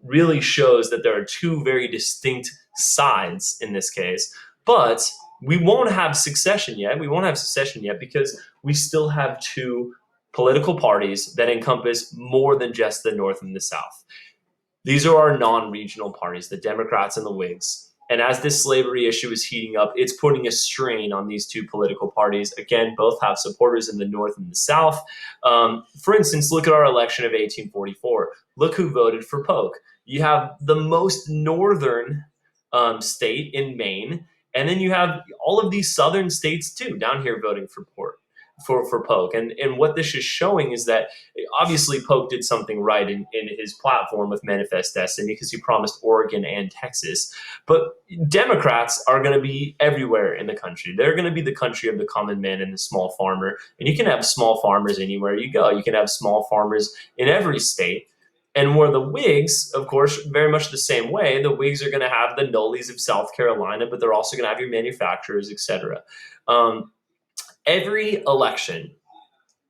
really shows that there are two very distinct sides in this case. But we won't have secession yet. We won't have secession yet because we still have two political parties that encompass more than just the North and the South. These are our non-regional parties, the Democrats and the Whigs. And as this slavery issue is heating up, it's putting a strain on these two political parties. Again, both have supporters in the North and the South. For instance, look at our election of 1844. Look who voted for Polk. You have the most northern state in Maine, and then you have all of these southern states too down here voting for Polk. And what this is showing is that obviously Polk did something right in his platform with Manifest Destiny because he promised Oregon and Texas. But Democrats are going to be everywhere in the country. They're going to be the country of the common man and the small farmer. And you can have small farmers anywhere you go. You can have small farmers in every state. And where the Whigs, of course, very much the same way, the Whigs are going to have the Nollies of South Carolina, but they're also going to have your manufacturers, etc. Every election,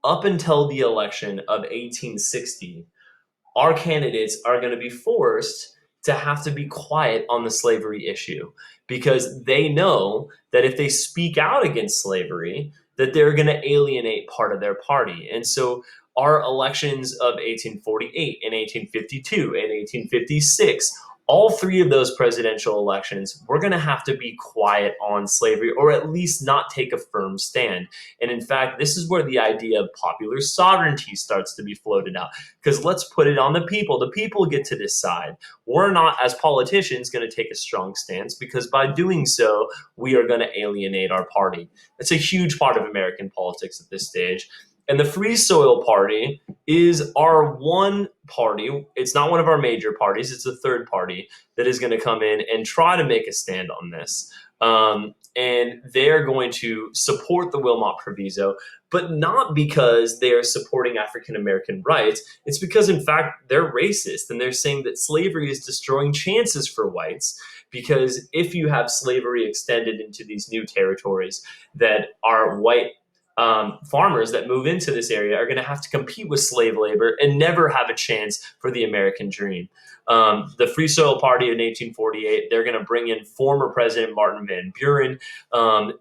up until the election of 1860, our candidates are going to be forced to have to be quiet on the slavery issue because they know that if they speak out against slavery, that they're going to alienate part of their party. And so our elections of 1848 and 1852 and 1856, all three of those presidential elections, we're going to have to be quiet on slavery or at least not take a firm stand. And in fact, this is where the idea of popular sovereignty starts to be floated out. Because let's put it on the people. The people get to decide. We're not, as politicians, going to take a strong stance because by doing so, we are going to alienate our party. It's a huge part of American politics at this stage. And the Free Soil Party is our one party. It's not one of our major parties. It's a third party that is going to come in and try to make a stand on this. And they're going to support the Wilmot Proviso, but not because they are supporting African-American rights. It's because, in fact, they're racist. And they're saying that slavery is destroying chances for whites because if you have slavery extended into these new territories that are white farmers that move into this area are going to have to compete with slave labor and never have a chance for the American dream. The Free Soil Party in 1848, they're going to bring in former President Martin Van Buren.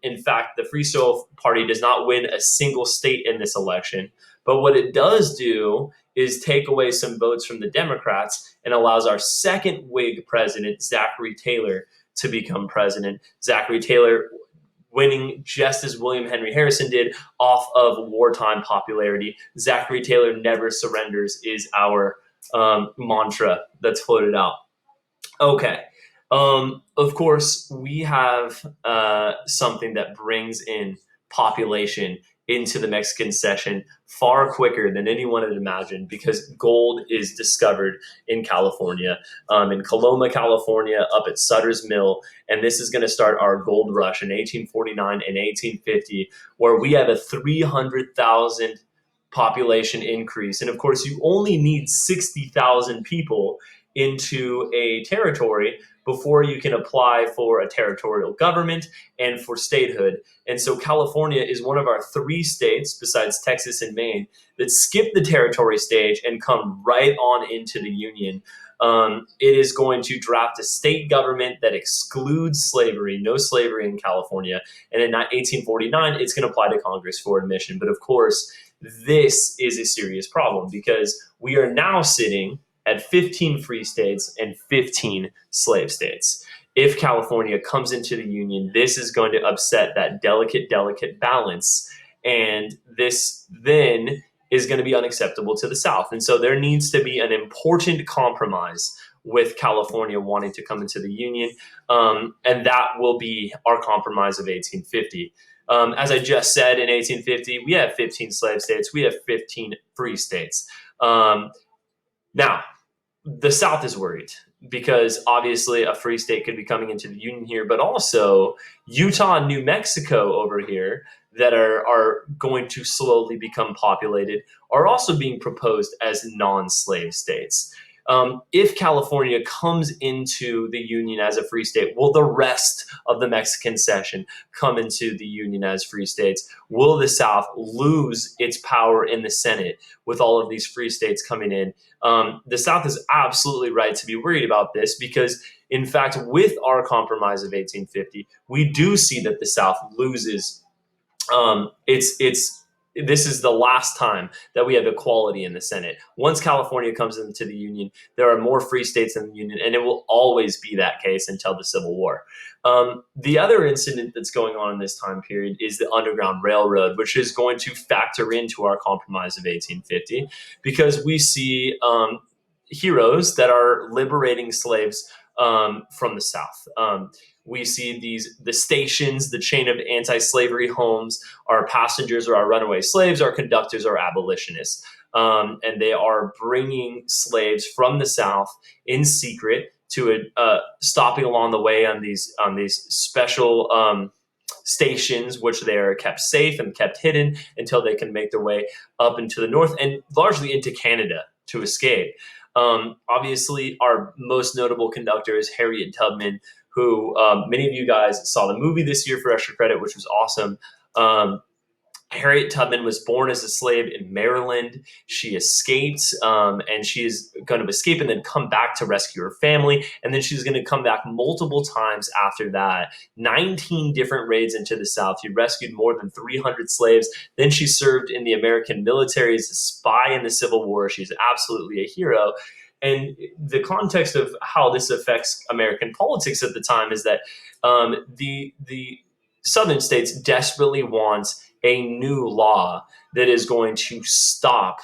In fact, the Free Soil Party does not win a single state in this election. But what it does do is take away some votes from the Democrats and allows our second Whig president, Zachary Taylor, to become president. Zachary Taylor winning just as William Henry Harrison did off of wartime popularity. Zachary Taylor never surrenders is our mantra that's floated out. Okay. Of course, we have something that brings in population into the Mexican session far quicker than anyone had imagined because gold is discovered in California, in Coloma, California, up at Sutter's Mill. And this is going to start our gold rush in 1849 and 1850, where we have a 300,000 population increase. And of course, you only need 60,000 people into a territory before you can apply for a territorial government and for statehood. And so California is one of our 3 states, besides Texas and Maine, that skip the territory stage and come right on into the Union. It is going to draft a state government that excludes slavery, no slavery in California. And in 1849, it's going to apply to Congress for admission. But of course, this is a serious problem because we are now sitting at 15 free states and 15 slave states. If California comes into the Union, this is going to upset that delicate balance. And this then is going to be unacceptable to the South. And so there needs to be an important compromise with California wanting to come into the Union. And that will be our compromise of 1850. As I just said, in 1850, we have 15 slave states. We have 15 free states. Now, the South is worried because obviously a free state could be coming into the Union here, but also Utah and New Mexico over here that are going to slowly become populated are also being proposed as non-slave states. If California comes into the Union as a free state, will the rest of the Mexican session come into the Union as free states? Will the South lose its power in the Senate with all of these free states coming in? The South is absolutely right to be worried about this because, in fact, with our compromise of 1850, we do see that the South loses. This is the last time that we have equality in the Senate. Once California comes into the Union, there are more free states in the Union, and it will always be that case until the Civil War. The other incident that's going on in this time period is the Underground Railroad, which is going to factor into our compromise of 1850 because we see heroes that are liberating slaves from the South. We see the stations, the chain of anti-slavery homes, our passengers or our runaway slaves, our conductors are abolitionists. And they are bringing slaves from the South in secret to stopping along the way on these special stations, which they are kept safe and kept hidden until they can make their way up into the north and largely into Canada to escape. Obviously, our most notable conductor is Harriet Tubman, who many of you guys saw the movie this year for extra credit, which was awesome. Harriet Tubman was born as a slave in Maryland. She escaped, and she is going to escape and then come back to rescue her family. And then she's going to come back multiple times after that. 19 different raids into the South. She rescued more than 300 slaves. Then she served in the American military as a spy in the Civil War. She's absolutely a hero. And the context of how this affects American politics at the time is that the southern states desperately want a new law that is going to stop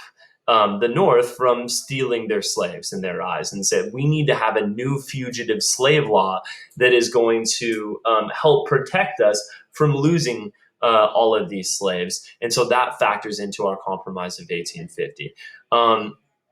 the North from stealing their slaves in their eyes, and said we need to have a new fugitive slave law that is going to help protect us from losing all of these slaves. And so that factors into our compromise of 1850.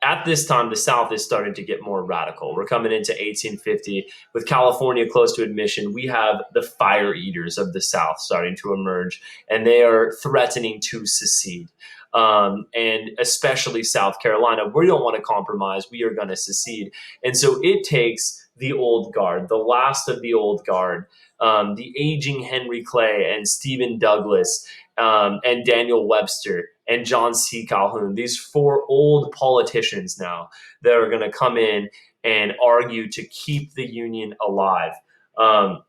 At this time, the South is starting to get more radical. We're coming into 1850 with California close to admission. We have the fire eaters of the South starting to emerge, and they are threatening to secede. And especially South Carolina, we don't want to compromise. We are going to secede. And so it takes the old guard, the last of the old guard, the aging Henry Clay and Stephen Douglas, and Daniel Webster and John C. Calhoun, these four old politicians now that are going to come in and argue to keep the Union alive. Um,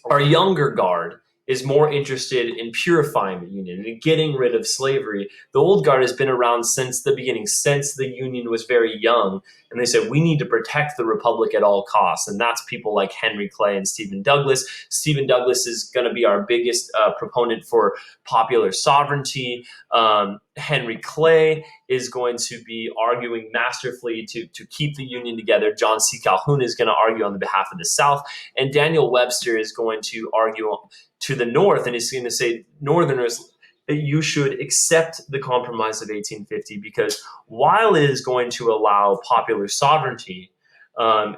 our younger guard is more interested in purifying the Union and getting rid of slavery. The old guard has been around since the beginning, since the Union was very young. And they said, we need to protect the Republic at all costs. And that's people like Henry Clay and Stephen Douglas. Stephen Douglas is going to be our biggest proponent for popular sovereignty. Henry Clay is going to be arguing masterfully to keep the Union together. John C. Calhoun is going to argue on the behalf of the South. And Daniel Webster is going to argue to the North, and he's going to say, Northerners, that you should accept the Compromise of 1850, because while it is going to allow popular sovereignty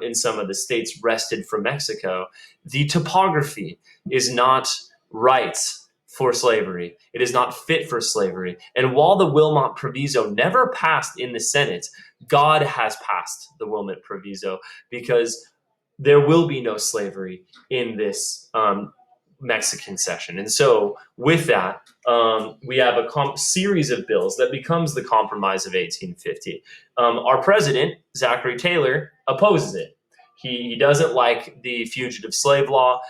in some of the states wrested from Mexico, the topography is not right for slavery. It is not fit for slavery. And while the Wilmot Proviso never passed in the Senate, God has passed the Wilmot Proviso, because there will be no slavery in this Mexican cession. And so with that, we have a series of bills that becomes the Compromise of 1850. Our president, Zachary Taylor, opposes it. He doesn't like the fugitive slave law.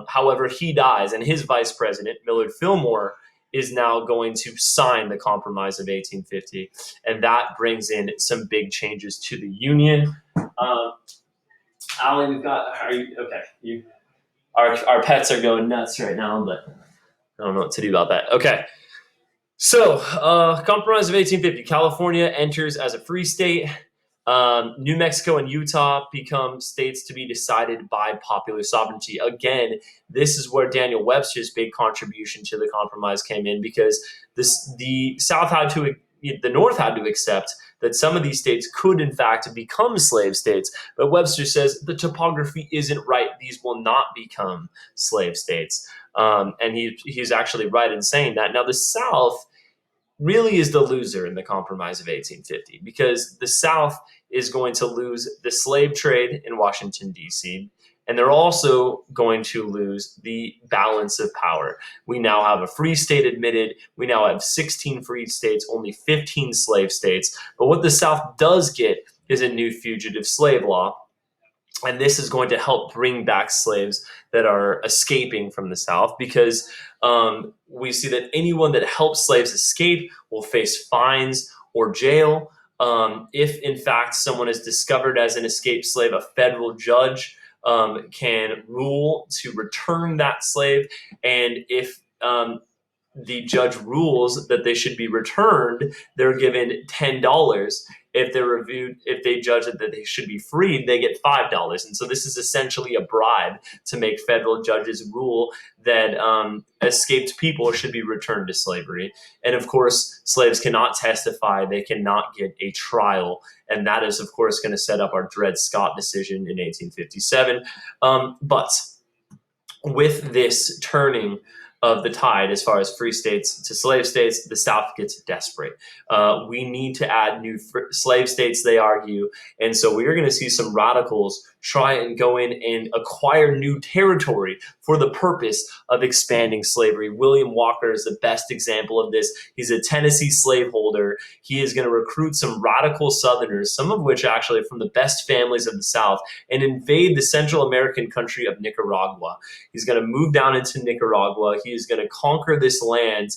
However, he dies, and his vice president, Millard Fillmore, is now going to sign the Compromise of 1850. And that brings in some big changes to the Union. Allie, we've got, our pets are going nuts right now, but I don't know what to do about that. Okay. So, Compromise of 1850, California enters as a free state. New Mexico and Utah become states to be decided by popular sovereignty. Again, this is where Daniel Webster's big contribution to the compromise came in, because the North had to accept that some of these states could in fact become slave states. But Webster says the topography isn't right. These will not become slave states. And he's actually right in saying that. Now, the South really is the loser in the Compromise of 1850, because the South is going to lose the slave trade in Washington, D.C., and they're also going to lose the balance of power. We now have a free state admitted. We now have 16 free states, only 15 slave states. But what the South does get is a new fugitive slave law. And this is going to help bring back slaves that are escaping from the South, because we see that anyone that helps slaves escape will face fines or jail. If, in fact, someone is discovered as an escaped slave, a federal judge can rule to return that slave. And if the judge rules that they should be returned, they're given $10. If they judge that they should be freed, they get $5. And so this is essentially a bribe to make federal judges rule that escaped people should be returned to slavery. And of course, slaves cannot testify. They cannot get a trial. And that is, of course, going to set up our Dred Scott decision in 1857. But with this turning of the tide as far as free states to slave states, the South gets desperate. We need to add new slave states, they argue. And so we are going to see some radicals try and go in and acquire new territory for the purpose of expanding slavery. William Walker is the best example of this. He's a Tennessee slaveholder. He is going to recruit some radical Southerners, some of which actually are from the best families of the South, and invade the Central American country of Nicaragua. He's going to move down into Nicaragua. He is going to conquer this land.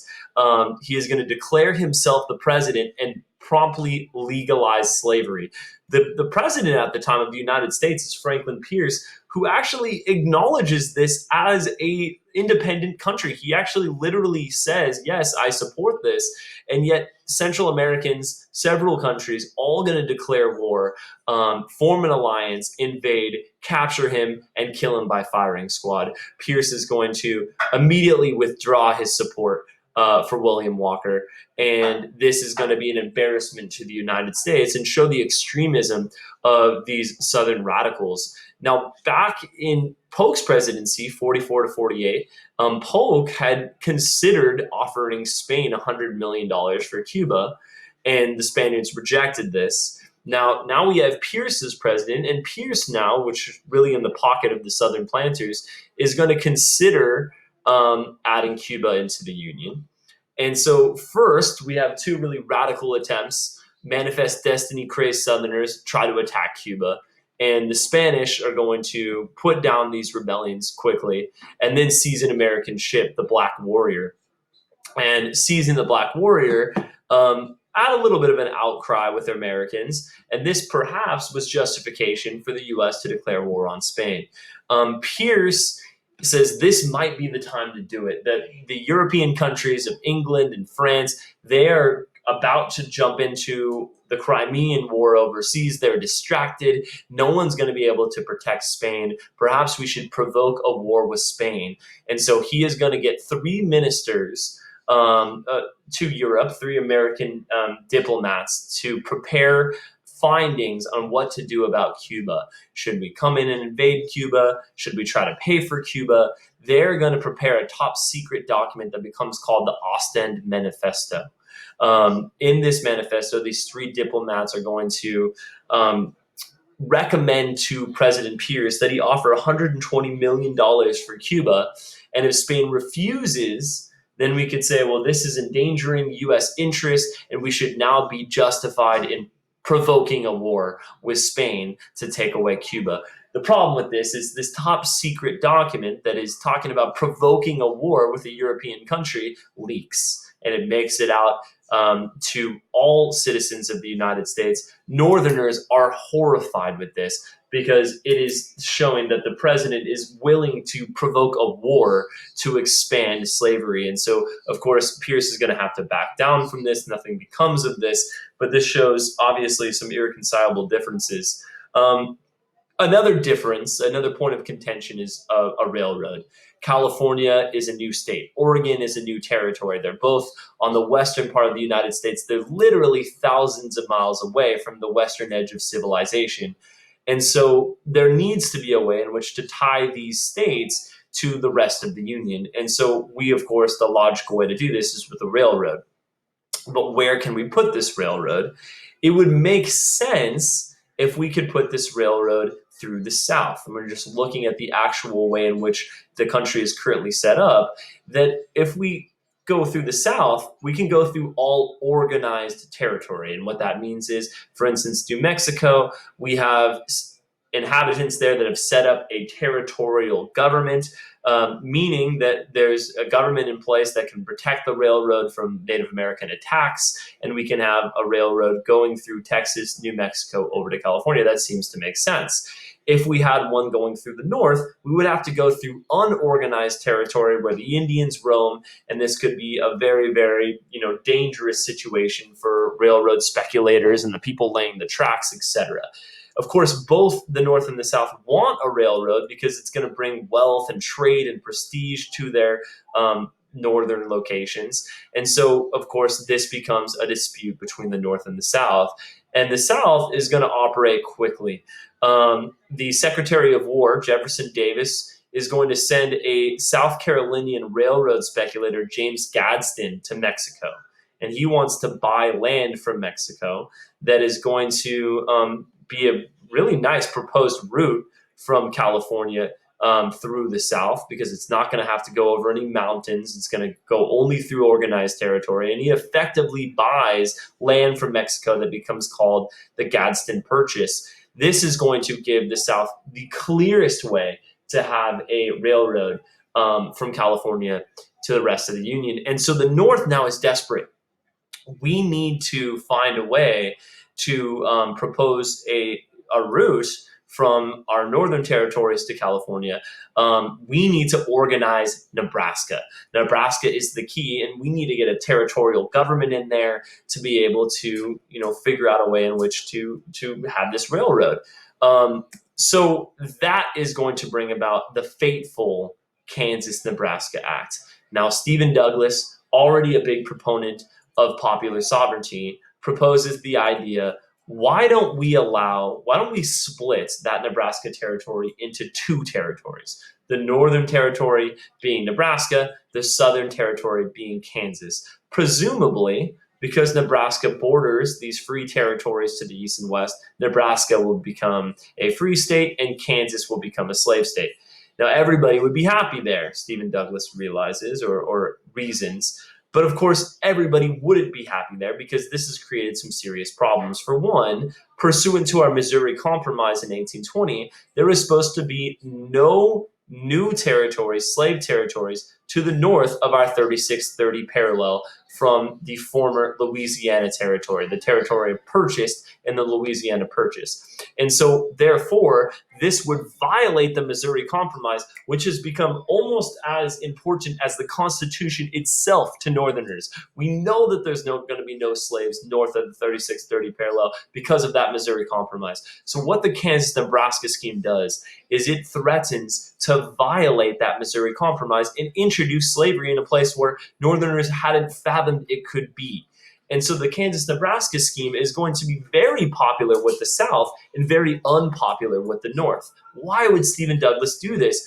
He is going to declare himself the president and promptly legalize slavery. The president at the time of the United States is Franklin Pierce, who actually acknowledges this as a independent country. He actually literally says, yes, I support this. And yet Central Americans, several countries, all going to declare war, form an alliance, invade, capture him, and kill him by firing squad. Pierce is going to immediately withdraw his support for William Walker. And this is going to be an embarrassment to the United States and show the extremism of these Southern radicals. Now, back in Polk's presidency, 44 to 48, Polk had considered offering Spain $100 million for Cuba, and the Spaniards rejected this. Now we have Pierce as president, and Pierce now, which is really in the pocket of the Southern planters, is going to consider adding Cuba into the Union. And so, first, we have two really radical attempts. Manifest Destiny crazed Southerners try to attack Cuba, and the Spanish are going to put down these rebellions quickly and then seize an American ship, the Black Warrior. And seizing the Black Warrior had a little bit of an outcry with Americans, and this perhaps was justification for the U.S. to declare war on Spain. Pierce says this might be the time to do it, that the European countries of England and France, they are about to jump into the Crimean War overseas. They're distracted. No one's going to be able to protect Spain. Perhaps we should provoke a war with Spain. And so he is going to get three ministers to Europe, three American diplomats, to prepare findings on what to do about Cuba. Should we come in and invade Cuba? Should we try to pay for Cuba? They're going to prepare a top secret document that becomes called the Ostend Manifesto. In this manifesto, these three diplomats are going to recommend to President Pierce that he offer $120 million for Cuba. And if Spain refuses, then we could say, well, this is endangering U.S. interests, and we should now be justified in provoking a war with Spain to take away Cuba. The problem with this is this top secret document that is talking about provoking a war with a European country leaks, and it makes it out to all citizens of the United States. Northerners are horrified with this because it is showing that the president is willing to provoke a war to expand slavery. And so, of course, Pierce is going to have to back down from this. Nothing becomes of this, but this shows obviously some irreconcilable differences. Another difference, another point of contention is a railroad. California is a new state. Oregon is a new territory. They're both on the western part of the United States. They're literally thousands of miles away from the western edge of civilization. And so there needs to be a way in which to tie these states to the rest of the Union. And so we, of course, the logical way to do this is with a railroad. But where can we put this railroad? It would make sense if we could put this railroad through the South. And we're just looking at the actual way in which the country is currently set up, that if we go through the South, we can go through all organized territory. And what that means is, for instance, New Mexico, we have inhabitants there that have set up a territorial government, meaning that there's a government in place that can protect the railroad from Native American attacks, and we can have a railroad going through Texas, New Mexico, over to California. That seems to make sense. If we had one going through the north, we would have to go through unorganized territory where the Indians roam, and this could be a very, very, dangerous situation for railroad speculators and the people laying the tracks, etc. Of course, both the North and the South want a railroad because it's going to bring wealth and trade and prestige to their northern locations. And so, of course, this becomes a dispute between the North and the South. And the South is going to operate quickly. The Secretary of War, Jefferson Davis, is going to send a South Carolinian railroad speculator, James Gadsden, to Mexico. And he wants to buy land from Mexico that is going to be a really nice proposed route from California through the South, because it's not going to have to go over any mountains. It's going to go only through organized territory. And he effectively buys land from Mexico that becomes called the Gadsden Purchase. This is going to give the South the clearest way to have a railroad from California to the rest of the Union. And so the North now is desperate. We need to find a way to propose a route from our northern territories to California. We need to organize Nebraska. Nebraska is the key, and we need to get a territorial government in there to be able to, figure out a way in which to have this railroad. So that is going to bring about the fateful Kansas-Nebraska Act. Now, Stephen Douglas, already a big proponent of popular sovereignty, proposes the idea, why don't we split that Nebraska territory into two territories? The northern territory being Nebraska, the southern territory being Kansas. Presumably, because Nebraska borders these free territories to the east and west, Nebraska will become a free state and Kansas will become a slave state. Now, everybody would be happy there, Stephen Douglas realizes or reasons. But of course, everybody wouldn't be happy there because this has created some serious problems. For one, pursuant to our Missouri Compromise in 1820, there was supposed to be no new territories, slave territories, to the north of our 3630 parallel from the former Louisiana territory, the territory purchased in the Louisiana Purchase. And so, therefore, this would violate the Missouri Compromise, which has become almost as important as the Constitution itself to Northerners. We know that there's going to be no slaves north of the 3630 parallel because of that Missouri Compromise. So what the Kansas-Nebraska scheme does is it threatens to violate that Missouri Compromise and introduce slavery in a place where Northerners hadn't fathomed it could be. And so the Kansas-Nebraska scheme is going to be very popular with the South and very unpopular with the North. Why would Stephen Douglas do this?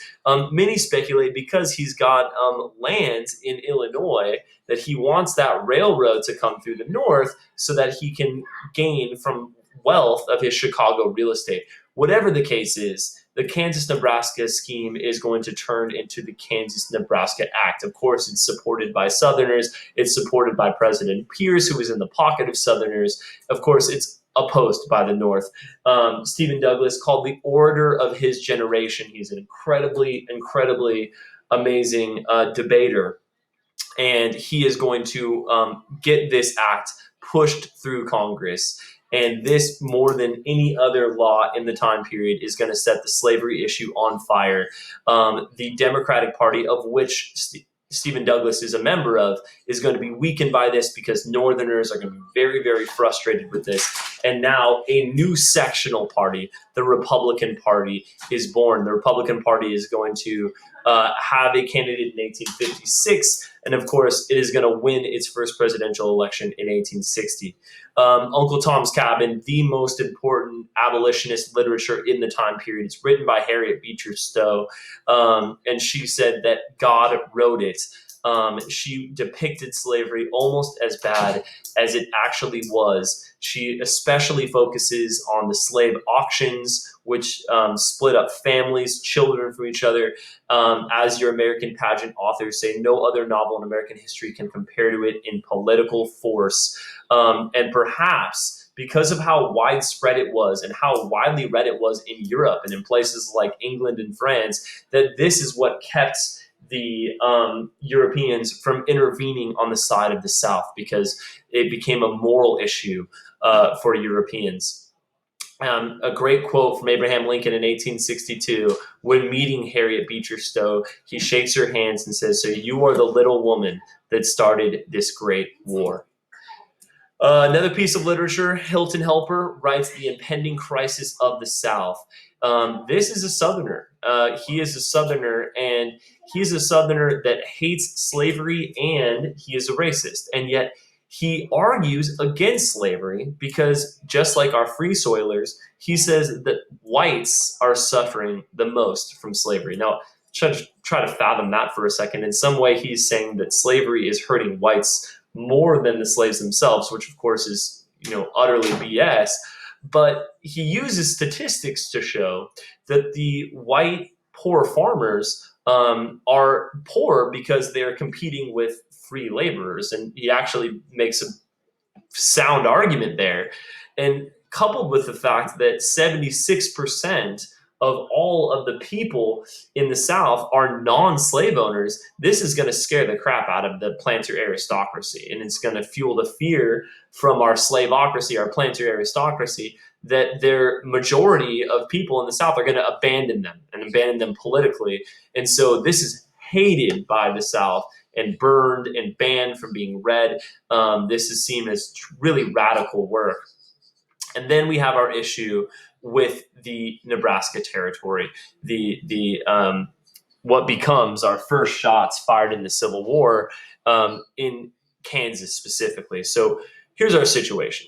Many speculate because he's got land in Illinois that he wants that railroad to come through the North so that he can gain from wealth of his Chicago real estate. Whatever the case is, the Kansas-Nebraska scheme is going to turn into the Kansas-Nebraska Act. Of course, it's supported by Southerners. It's supported by President Pierce, who was in the pocket of Southerners. Of course, it's opposed by the North. Stephen Douglas, called the orator of his generation. He's an incredibly, incredibly amazing debater. And he is going to get this act pushed through Congress. And this, more than any other law in the time period, is going to set the slavery issue on fire. The Democratic Party, of which Stephen Douglas is a member of, is going to be weakened by this because Northerners are going to be very, very frustrated with this. And now a new sectional party, the Republican Party, is born. The Republican Party is going to have a candidate in 1856, and of course, it is going to win its first presidential election in 1860. Uncle Tom's Cabin, the most important abolitionist literature in the time period. It's written by Harriet Beecher Stowe, and she said that God wrote it. She depicted slavery almost as bad as it actually was. She especially focuses on the slave auctions, which split up families, children from each other. As your American pageant authors say, no other novel in American history can compare to it in political force. And perhaps because of how widespread it was and how widely read it was in Europe and in places like England and France, that this is what kept the Europeans from intervening on the side of the South, because it became a moral issue for Europeans. A great quote from Abraham Lincoln in 1862, when meeting Harriet Beecher Stowe, he shakes her hands and says, "So you are the little woman that started this great war." Another piece of literature, Hilton Helper writes The Impending Crisis of the South. This is a Southerner. He is a Southerner, and he's a Southerner that hates slavery, and he is a racist. And yet he argues against slavery because, just like our Free Soilers, he says that whites are suffering the most from slavery. Now, try to fathom that for a second. In some way, he's saying that slavery is hurting whites more than the slaves themselves, which of course is, utterly BS. But he uses statistics to show that the white poor farmers are poor because they're competing with free laborers. And he actually makes a sound argument there. And coupled with the fact that 76% of all of the people in the South are non-slave owners, this is going to scare the crap out of the planter aristocracy. And it's going to fuel the fear from our slaveocracy, our planter aristocracy, that their majority of people in the South are going to abandon them and abandon them politically. And so this is hated by the South and burned and banned from being read. This is seen as really radical work. And then we have our issue with the Nebraska territory, the what becomes our first shots fired in the Civil War in Kansas specifically. So here's our situation.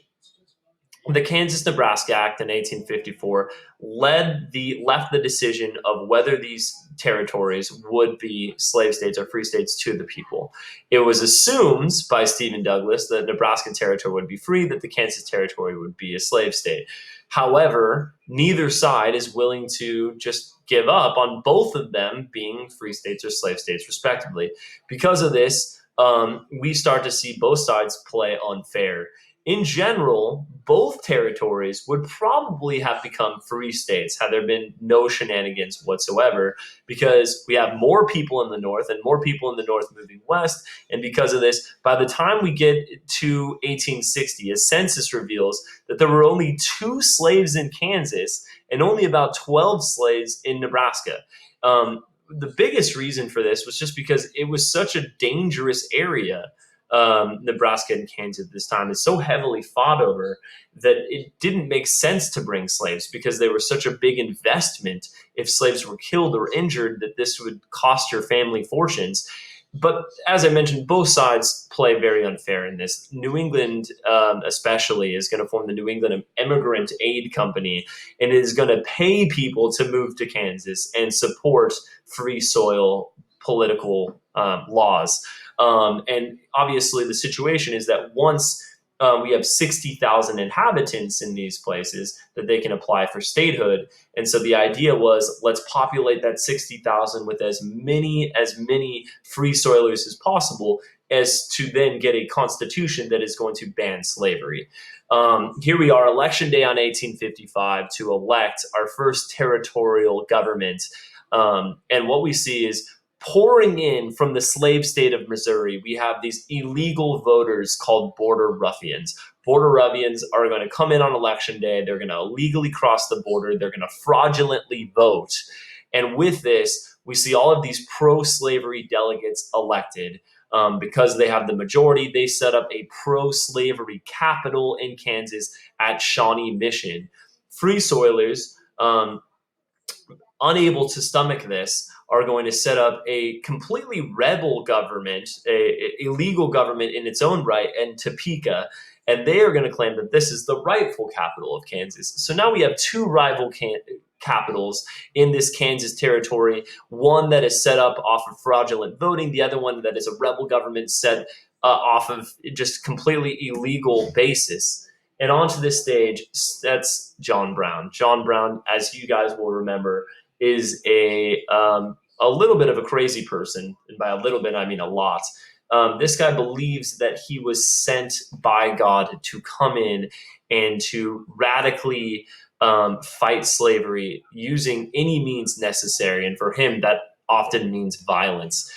The Kansas-Nebraska Act in 1854 left the decision of whether these territories would be slave states or free states to the people. It was assumed by Stephen Douglas that Nebraska territory would be free, that the Kansas territory would be a slave state. However, neither side is willing to just give up on both of them being free states or slave states, respectively. Because of this, we start to see both sides play unfair. In general, both territories would probably have become free states had there been no shenanigans whatsoever, because we have more people in the north and more people in the north moving west. And because of this, by the time we get to 1860, a census reveals that there were only 2 slaves in Kansas and only about 12 slaves in Nebraska. The biggest reason for this was just because it was such a dangerous area. Nebraska and Kansas at this time is so heavily fought over that it didn't make sense to bring slaves, because they were such a big investment. If slaves were killed or injured, that this would cost your family fortunes. But as I mentioned, both sides play very unfair in this. New England, especially, is going to form the New England Immigrant Aid Company, and it is going to pay people to move to Kansas and support free soil political laws. And obviously, the situation is that once we have 60,000 inhabitants in these places, that they can apply for statehood. And so the idea was, let's populate that 60,000 with as many free soilers as possible, as to then get a constitution that is going to ban slavery. Here we are, Election Day on 1855, to elect our first territorial government. And what we see is, pouring in from the slave state of Missouri, we have these illegal voters called border ruffians. Border ruffians are going to come in on election day. They're going to illegally cross the border. They're going to fraudulently vote. And with this, we see all of these pro-slavery delegates elected. Because they have the majority, they set up a pro-slavery capital in Kansas at Shawnee Mission. Free soilers, unable to stomach this, are going to set up a completely rebel government, a illegal government in its own right, in Topeka, and they are going to claim that this is the rightful capital of Kansas. So now we have 2 rival capitals in this Kansas territory, one that is set up off of fraudulent voting, the other one that is a rebel government set off of just completely illegal basis. And onto this stage, that's John Brown. John Brown, as you guys will remember, is a little bit of a crazy person. And by a little bit, I mean a lot. This guy believes that he was sent by God to come in and to radically fight slavery using any means necessary. And for him, that often means violence.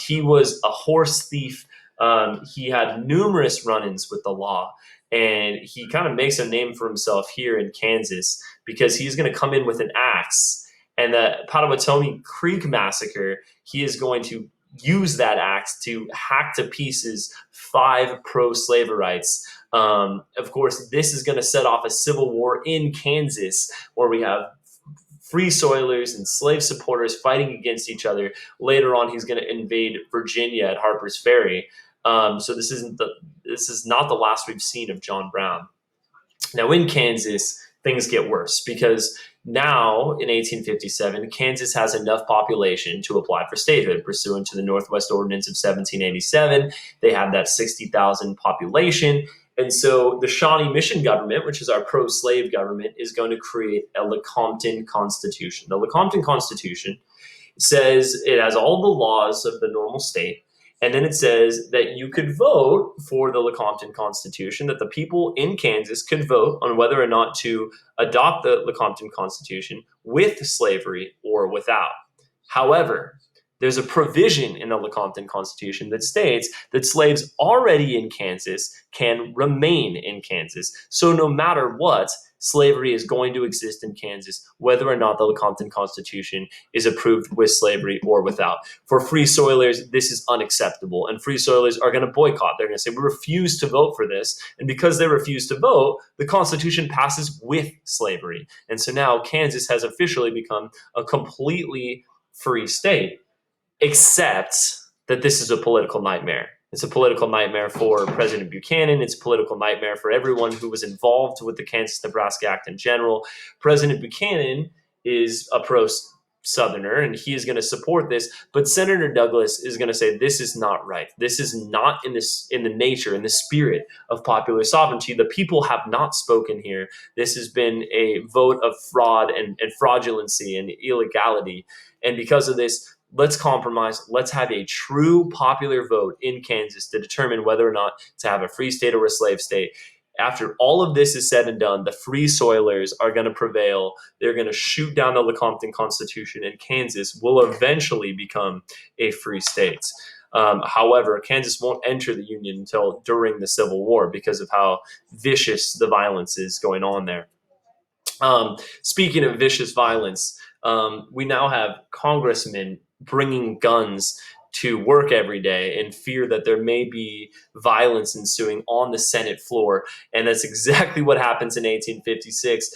He was a horse thief. He had numerous run-ins with the law. And he kind of makes a name for himself here in Kansas, because he's going to come in with an axe. And the Pottawatomie Creek Massacre, he is going to use that axe to hack to pieces 5 pro-slaverites. Of course, this is going to set off a civil war in Kansas, where we have free soilers and slave supporters fighting against each other. Later on, he's going to invade Virginia at Harper's Ferry. So this is not the last we've seen of John Brown. Now in Kansas, things get worse, because now in 1857, Kansas has enough population to apply for statehood pursuant to the Northwest Ordinance of 1787. They have that 60,000 population. And so the Shawnee Mission government, which is our pro-slave government, is going to create a Lecompton Constitution. The Lecompton Constitution says it has all the laws of the normal state. And then it says that you could vote for the Lecompton Constitution, that the people in Kansas could vote on whether or not to adopt the Lecompton Constitution with slavery or without. However, there's a provision in the Lecompton Constitution that states that slaves already in Kansas can remain in Kansas. So no matter what, slavery is going to exist in Kansas, whether or not the Lecompton Constitution is approved with slavery or without. For free soilers, this is unacceptable, and free soilers are going to boycott. They're going to say, we refuse to vote for this. And because they refuse to vote, the Constitution passes with slavery. And so now Kansas has officially become a completely free state, except that this is a political nightmare. It's a political nightmare for President Buchanan. It's a political nightmare for everyone who was involved with the Kansas-Nebraska Act in general. President Buchanan is a pro-Southerner, and he is going to support this. But Senator Douglas is going to say this is not right. This is not in the nature, in the spirit of popular sovereignty. The people have not spoken here. This has been a vote of fraud and fraudulency and illegality. And because of this, let's compromise. Let's have a true popular vote in Kansas to determine whether or not to have a free state or a slave state. After all of this is said and done, the Free Soilers are going to prevail. They're going to shoot down the Lecompton Constitution, and Kansas will eventually become a free state. However, Kansas won't enter the Union until during the Civil War because of how vicious the violence is going on there. Speaking of vicious violence, we now have congressmen bringing guns to work every day in fear that there may be violence ensuing on the Senate floor. And that's exactly what happens in 1856.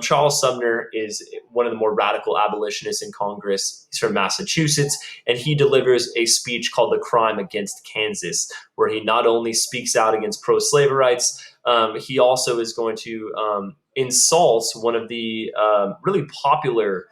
Charles Sumner is one of the more radical abolitionists in Congress. He's from Massachusetts, and he delivers a speech called The Crime Against Kansas, where he not only speaks out against pro-slavery rights, he also is going to insult one of the really popular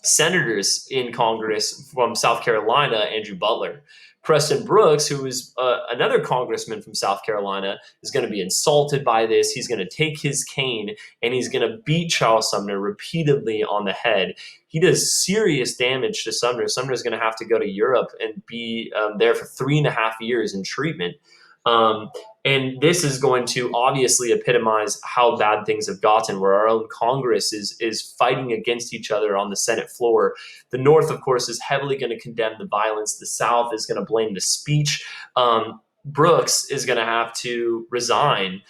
senators in Congress from South Carolina, Andrew Butler. Preston Brooks, who is another congressman from South Carolina, is going to be insulted by this. He's going to take his cane and he's going to beat Charles Sumner repeatedly on the head. He does serious damage to Sumner. Sumner is going to have to go to Europe and be there for 3.5 years in treatment. And this is going to obviously epitomize how bad things have gotten, where our own Congress is fighting against each other on the Senate floor. The North, of course, is heavily going to condemn the violence. The South is going to blame the speech. Brooks is going to have to resign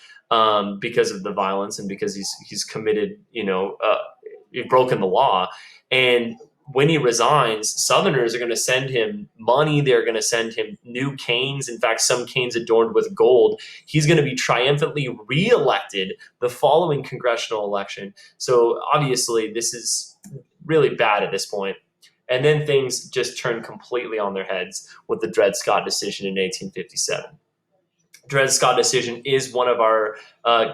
because of the violence and because he's committed, he's broken the law. And when he resigns, Southerners are going to send him money. They're going to send him new canes. In fact, some canes adorned with gold. He's going to be triumphantly reelected the following congressional election. So obviously, this is really bad at this point. And then things just turn completely on their heads with the Dred Scott decision in 1857. Dred Scott decision is one of our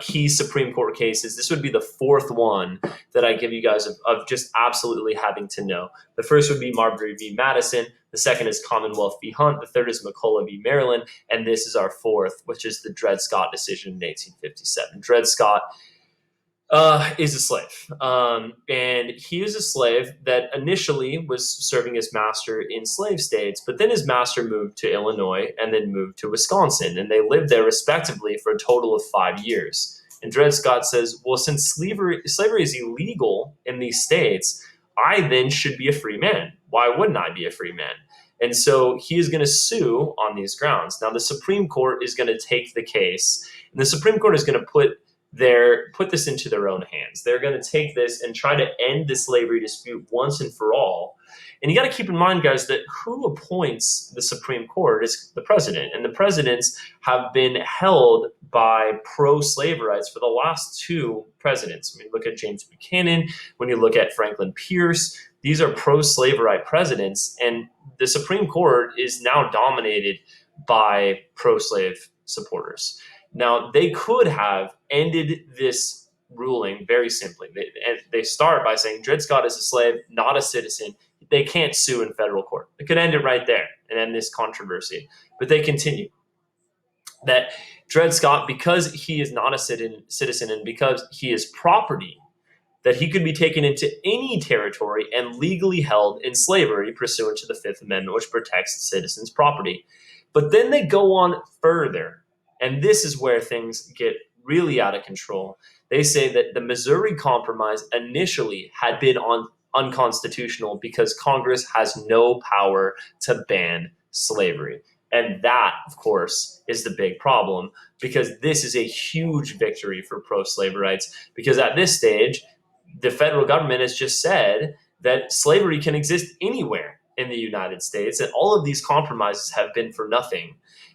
key Supreme Court cases. This would be the fourth one that I give you guys of just absolutely having to know. The first would be Marbury v. Madison. The second is Commonwealth v. Hunt. The third is McCulloch v. Maryland. And this is our fourth, which is the Dred Scott decision in 1857. Dred Scott is a slave. And he is a slave that initially was serving his master in slave states, but then his master moved to Illinois and then moved to Wisconsin, and they lived there respectively for a total of 5 years. And Dred Scott says, well, since slavery is illegal in these states, I then should be a free man. Why wouldn't I be a free man? And so he is going to sue on these grounds. Now, the Supreme Court is going to take the case, and the Supreme Court is going to put this into their own hands. They're going to take this and try to end the slavery dispute once and for all. And you got to keep in mind, guys, that who appoints the Supreme Court is the president. And the presidents have been held by pro-slavery rights for the last two presidents. When you look at James Buchanan, when you look at Franklin Pierce, these are pro-slavery presidents. And the Supreme Court is now dominated by pro-slave supporters. Now, they could have ended this ruling very simply. They start by saying Dred Scott is a slave, not a citizen. They can't sue in federal court. They could end it right there and end this controversy. But they continue that Dred Scott, because he is not a citizen and because he is property, that he could be taken into any territory and legally held in slavery pursuant to the Fifth Amendment, which protects citizens' property. But then they go on further. And this is where things get really out of control. They say that the Missouri Compromise initially had been unconstitutional because Congress has no power to ban slavery. And that, of course, is the big problem, because this is a huge victory for pro-slavery rights, because at this stage, the federal government has just said that slavery can exist anywhere in the United States, and all of these compromises have been for nothing.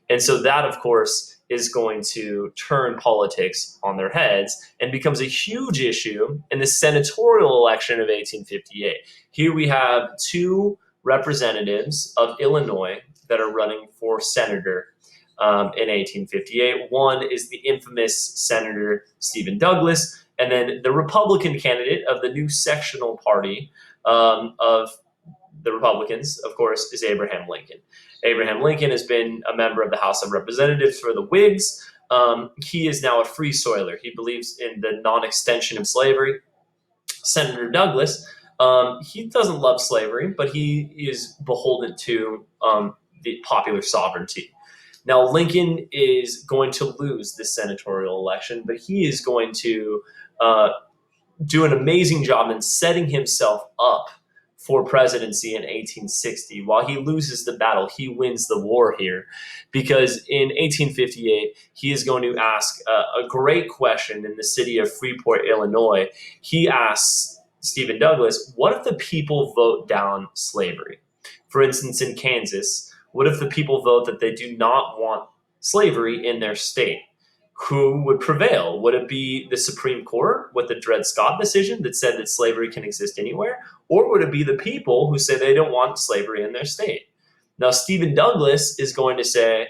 And so that, of course, is going to turn politics on their heads and becomes a huge issue in the senatorial election of 1858. Here we have two representatives of Illinois that are running for senator in 1858. One is the infamous Senator Stephen Douglas, and then the Republican candidate of the new sectional party of the Republicans, of course, is Abraham Lincoln. Abraham Lincoln has been a member of the House of Representatives for the Whigs. He is now a free soiler. He believes in the non-extension of slavery. Senator Douglas, he doesn't love slavery, but he is beholden to the popular sovereignty. Now, Lincoln is going to lose this senatorial election, but he is going to uh, do an amazing job in setting himself up for presidency in 1860. While he loses the battle, he wins the war here, because in 1858, he is going to ask a great question in the city of Freeport, Illinois. He asks Stephen Douglas, what if the people vote down slavery? For instance, in Kansas, what if the people vote that they do not want slavery in their state? Who would prevail? Would it be the Supreme Court with the Dred Scott decision that said that slavery can exist anywhere? Or would it be the people who say they don't want slavery in their state? Now, Stephen Douglas is going to say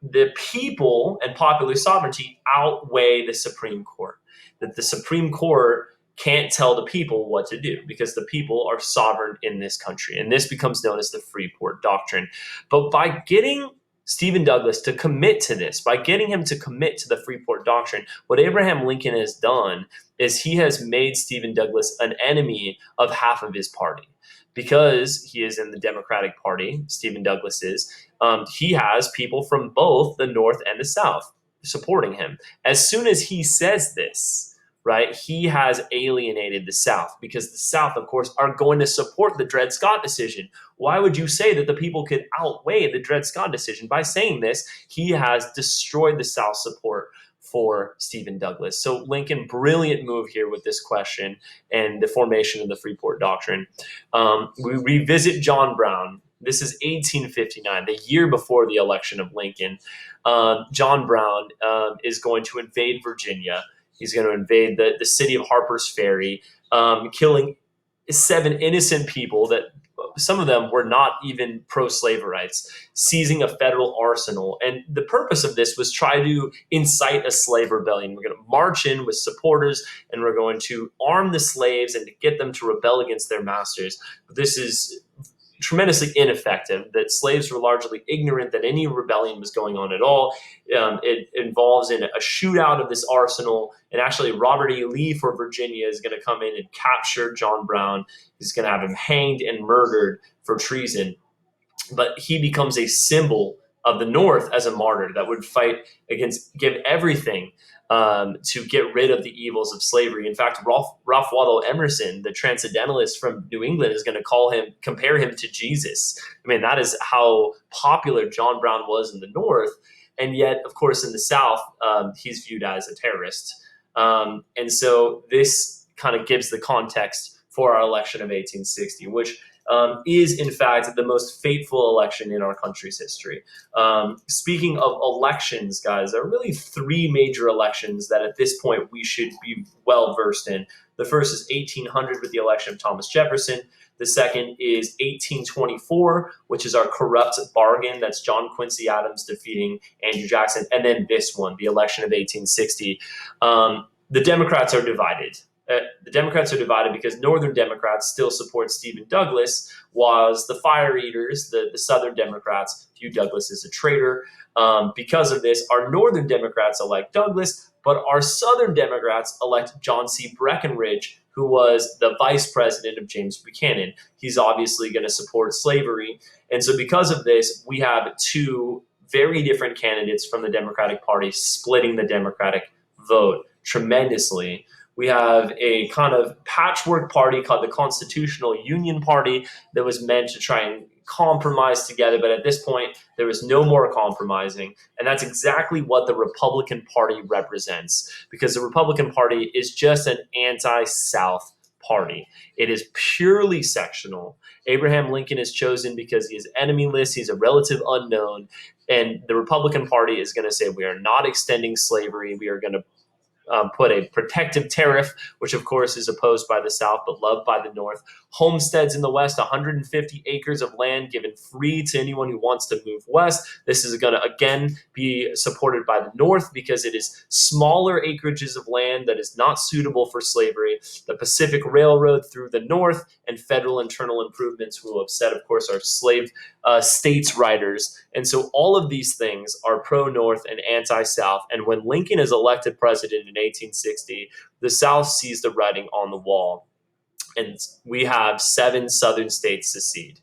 the people and popular sovereignty outweigh the Supreme Court, that the Supreme Court can't tell the people what to do because the people are sovereign in this country. And this becomes known as the Freeport Doctrine. But by getting Stephen Douglas to commit to this, by getting him to commit to the Freeport Doctrine, what Abraham Lincoln has done is he has made Stephen Douglas an enemy of half of his party. Because he is in the Democratic Party, Stephen Douglas is, he has people from both the North and the South supporting him. As soon as he says this, right, he has alienated the South, because the South, of course, are going to support the Dred Scott decision. Why would you say that the people could outweigh the Dred Scott decision? By saying this, he has destroyed the South's support for Stephen Douglas. So Lincoln, brilliant move here with this question and the formation of the Freeport Doctrine. We revisit John Brown. This is 1859, the year before the election of Lincoln. John Brown is going to invade Virginia. He's going to invade the city of Harper's Ferry, killing 7 innocent people that some of them were not even pro-slaverites, seizing a federal arsenal. And the purpose of this was try to incite a slave rebellion. We're going to march in with supporters, and we're going to arm the slaves and to get them to rebel against their masters. But this is tremendously ineffective, that slaves were largely ignorant that any rebellion was going on at all. It involves in a shootout of this arsenal, and actually Robert E. Lee for Virginia is going to come in and capture John Brown. He's going to have him hanged and murdered for treason. But he becomes a symbol of the North as a martyr that would fight against, give everything to get rid of the evils of slavery. In fact, Ralph Waldo Emerson, the transcendentalist from New England, is going to compare him to Jesus. I mean, that is how popular John Brown was in the North. And yet, of course, in the South, he's viewed as a terrorist. And so this kind of gives the context for our election of 1860, which is, in fact, the most fateful election in our country's history. Speaking of elections, guys, there are really 3 major elections that at this point we should be well versed in. The first is 1800 with the election of Thomas Jefferson. The second is 1824, which is our corrupt bargain. That's John Quincy Adams defeating Andrew Jackson. And then this one, the election of 1860. The Democrats are divided. The Democrats are divided because Northern Democrats still support Stephen Douglas, whilst the fire eaters, the Southern Democrats, view Douglas as a traitor. Because of this, our Northern Democrats elect Douglas, but our Southern Democrats elect John C. Breckinridge, who was the vice president of James Buchanan. He's obviously going to support slavery. And so because of this, we have 2 very different candidates from the Democratic Party splitting the Democratic vote tremendously. We have a kind of patchwork party called the Constitutional Union Party that was meant to try and compromise together. But at this point, there was no more compromising. And that's exactly what the Republican Party represents, because the Republican Party is just an anti-South party. It is purely sectional. Abraham Lincoln is chosen because he is enemyless. He's a relative unknown. And the Republican Party is going to say, we are not extending slavery. We are going to put a protective tariff, which of course is opposed by the South but loved by the North. Homesteads in the West, 150 acres of land given free to anyone who wants to move west. This is going to again be supported by the North because it is smaller acreages of land that is not suitable for slavery. The Pacific Railroad through the North and federal internal improvements who will upset, of course, our slave states' riders. And so all of these things are pro-North and anti-South. And when Lincoln is elected president in 1860, the South sees the writing on the wall. And we have 7 southern states secede.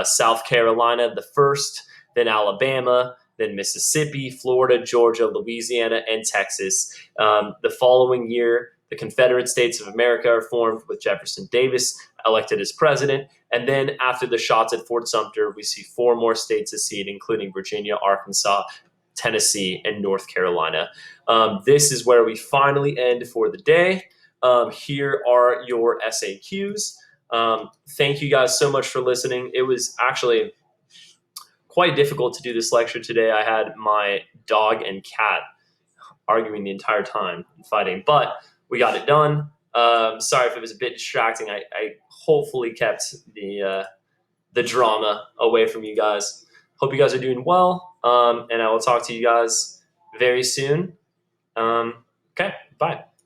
South Carolina, the first, then Alabama, then Mississippi, Florida, Georgia, Louisiana, and Texas. The following year, the Confederate States of America are formed with Jefferson Davis elected as president. And then after the shots at Fort Sumter, we see 4 more states secede, including Virginia, Arkansas, Tennessee, and North Carolina. This is where we finally end for the day. Here are your SAQs. Thank you guys so much for listening. It was actually quite difficult to do this lecture today. I had my dog and cat arguing the entire time and fighting, but we got it done. Sorry if it was a bit distracting. I hopefully kept the drama away from you guys. Hope you guys are doing well, and I will talk to you guys very soon. Okay, bye.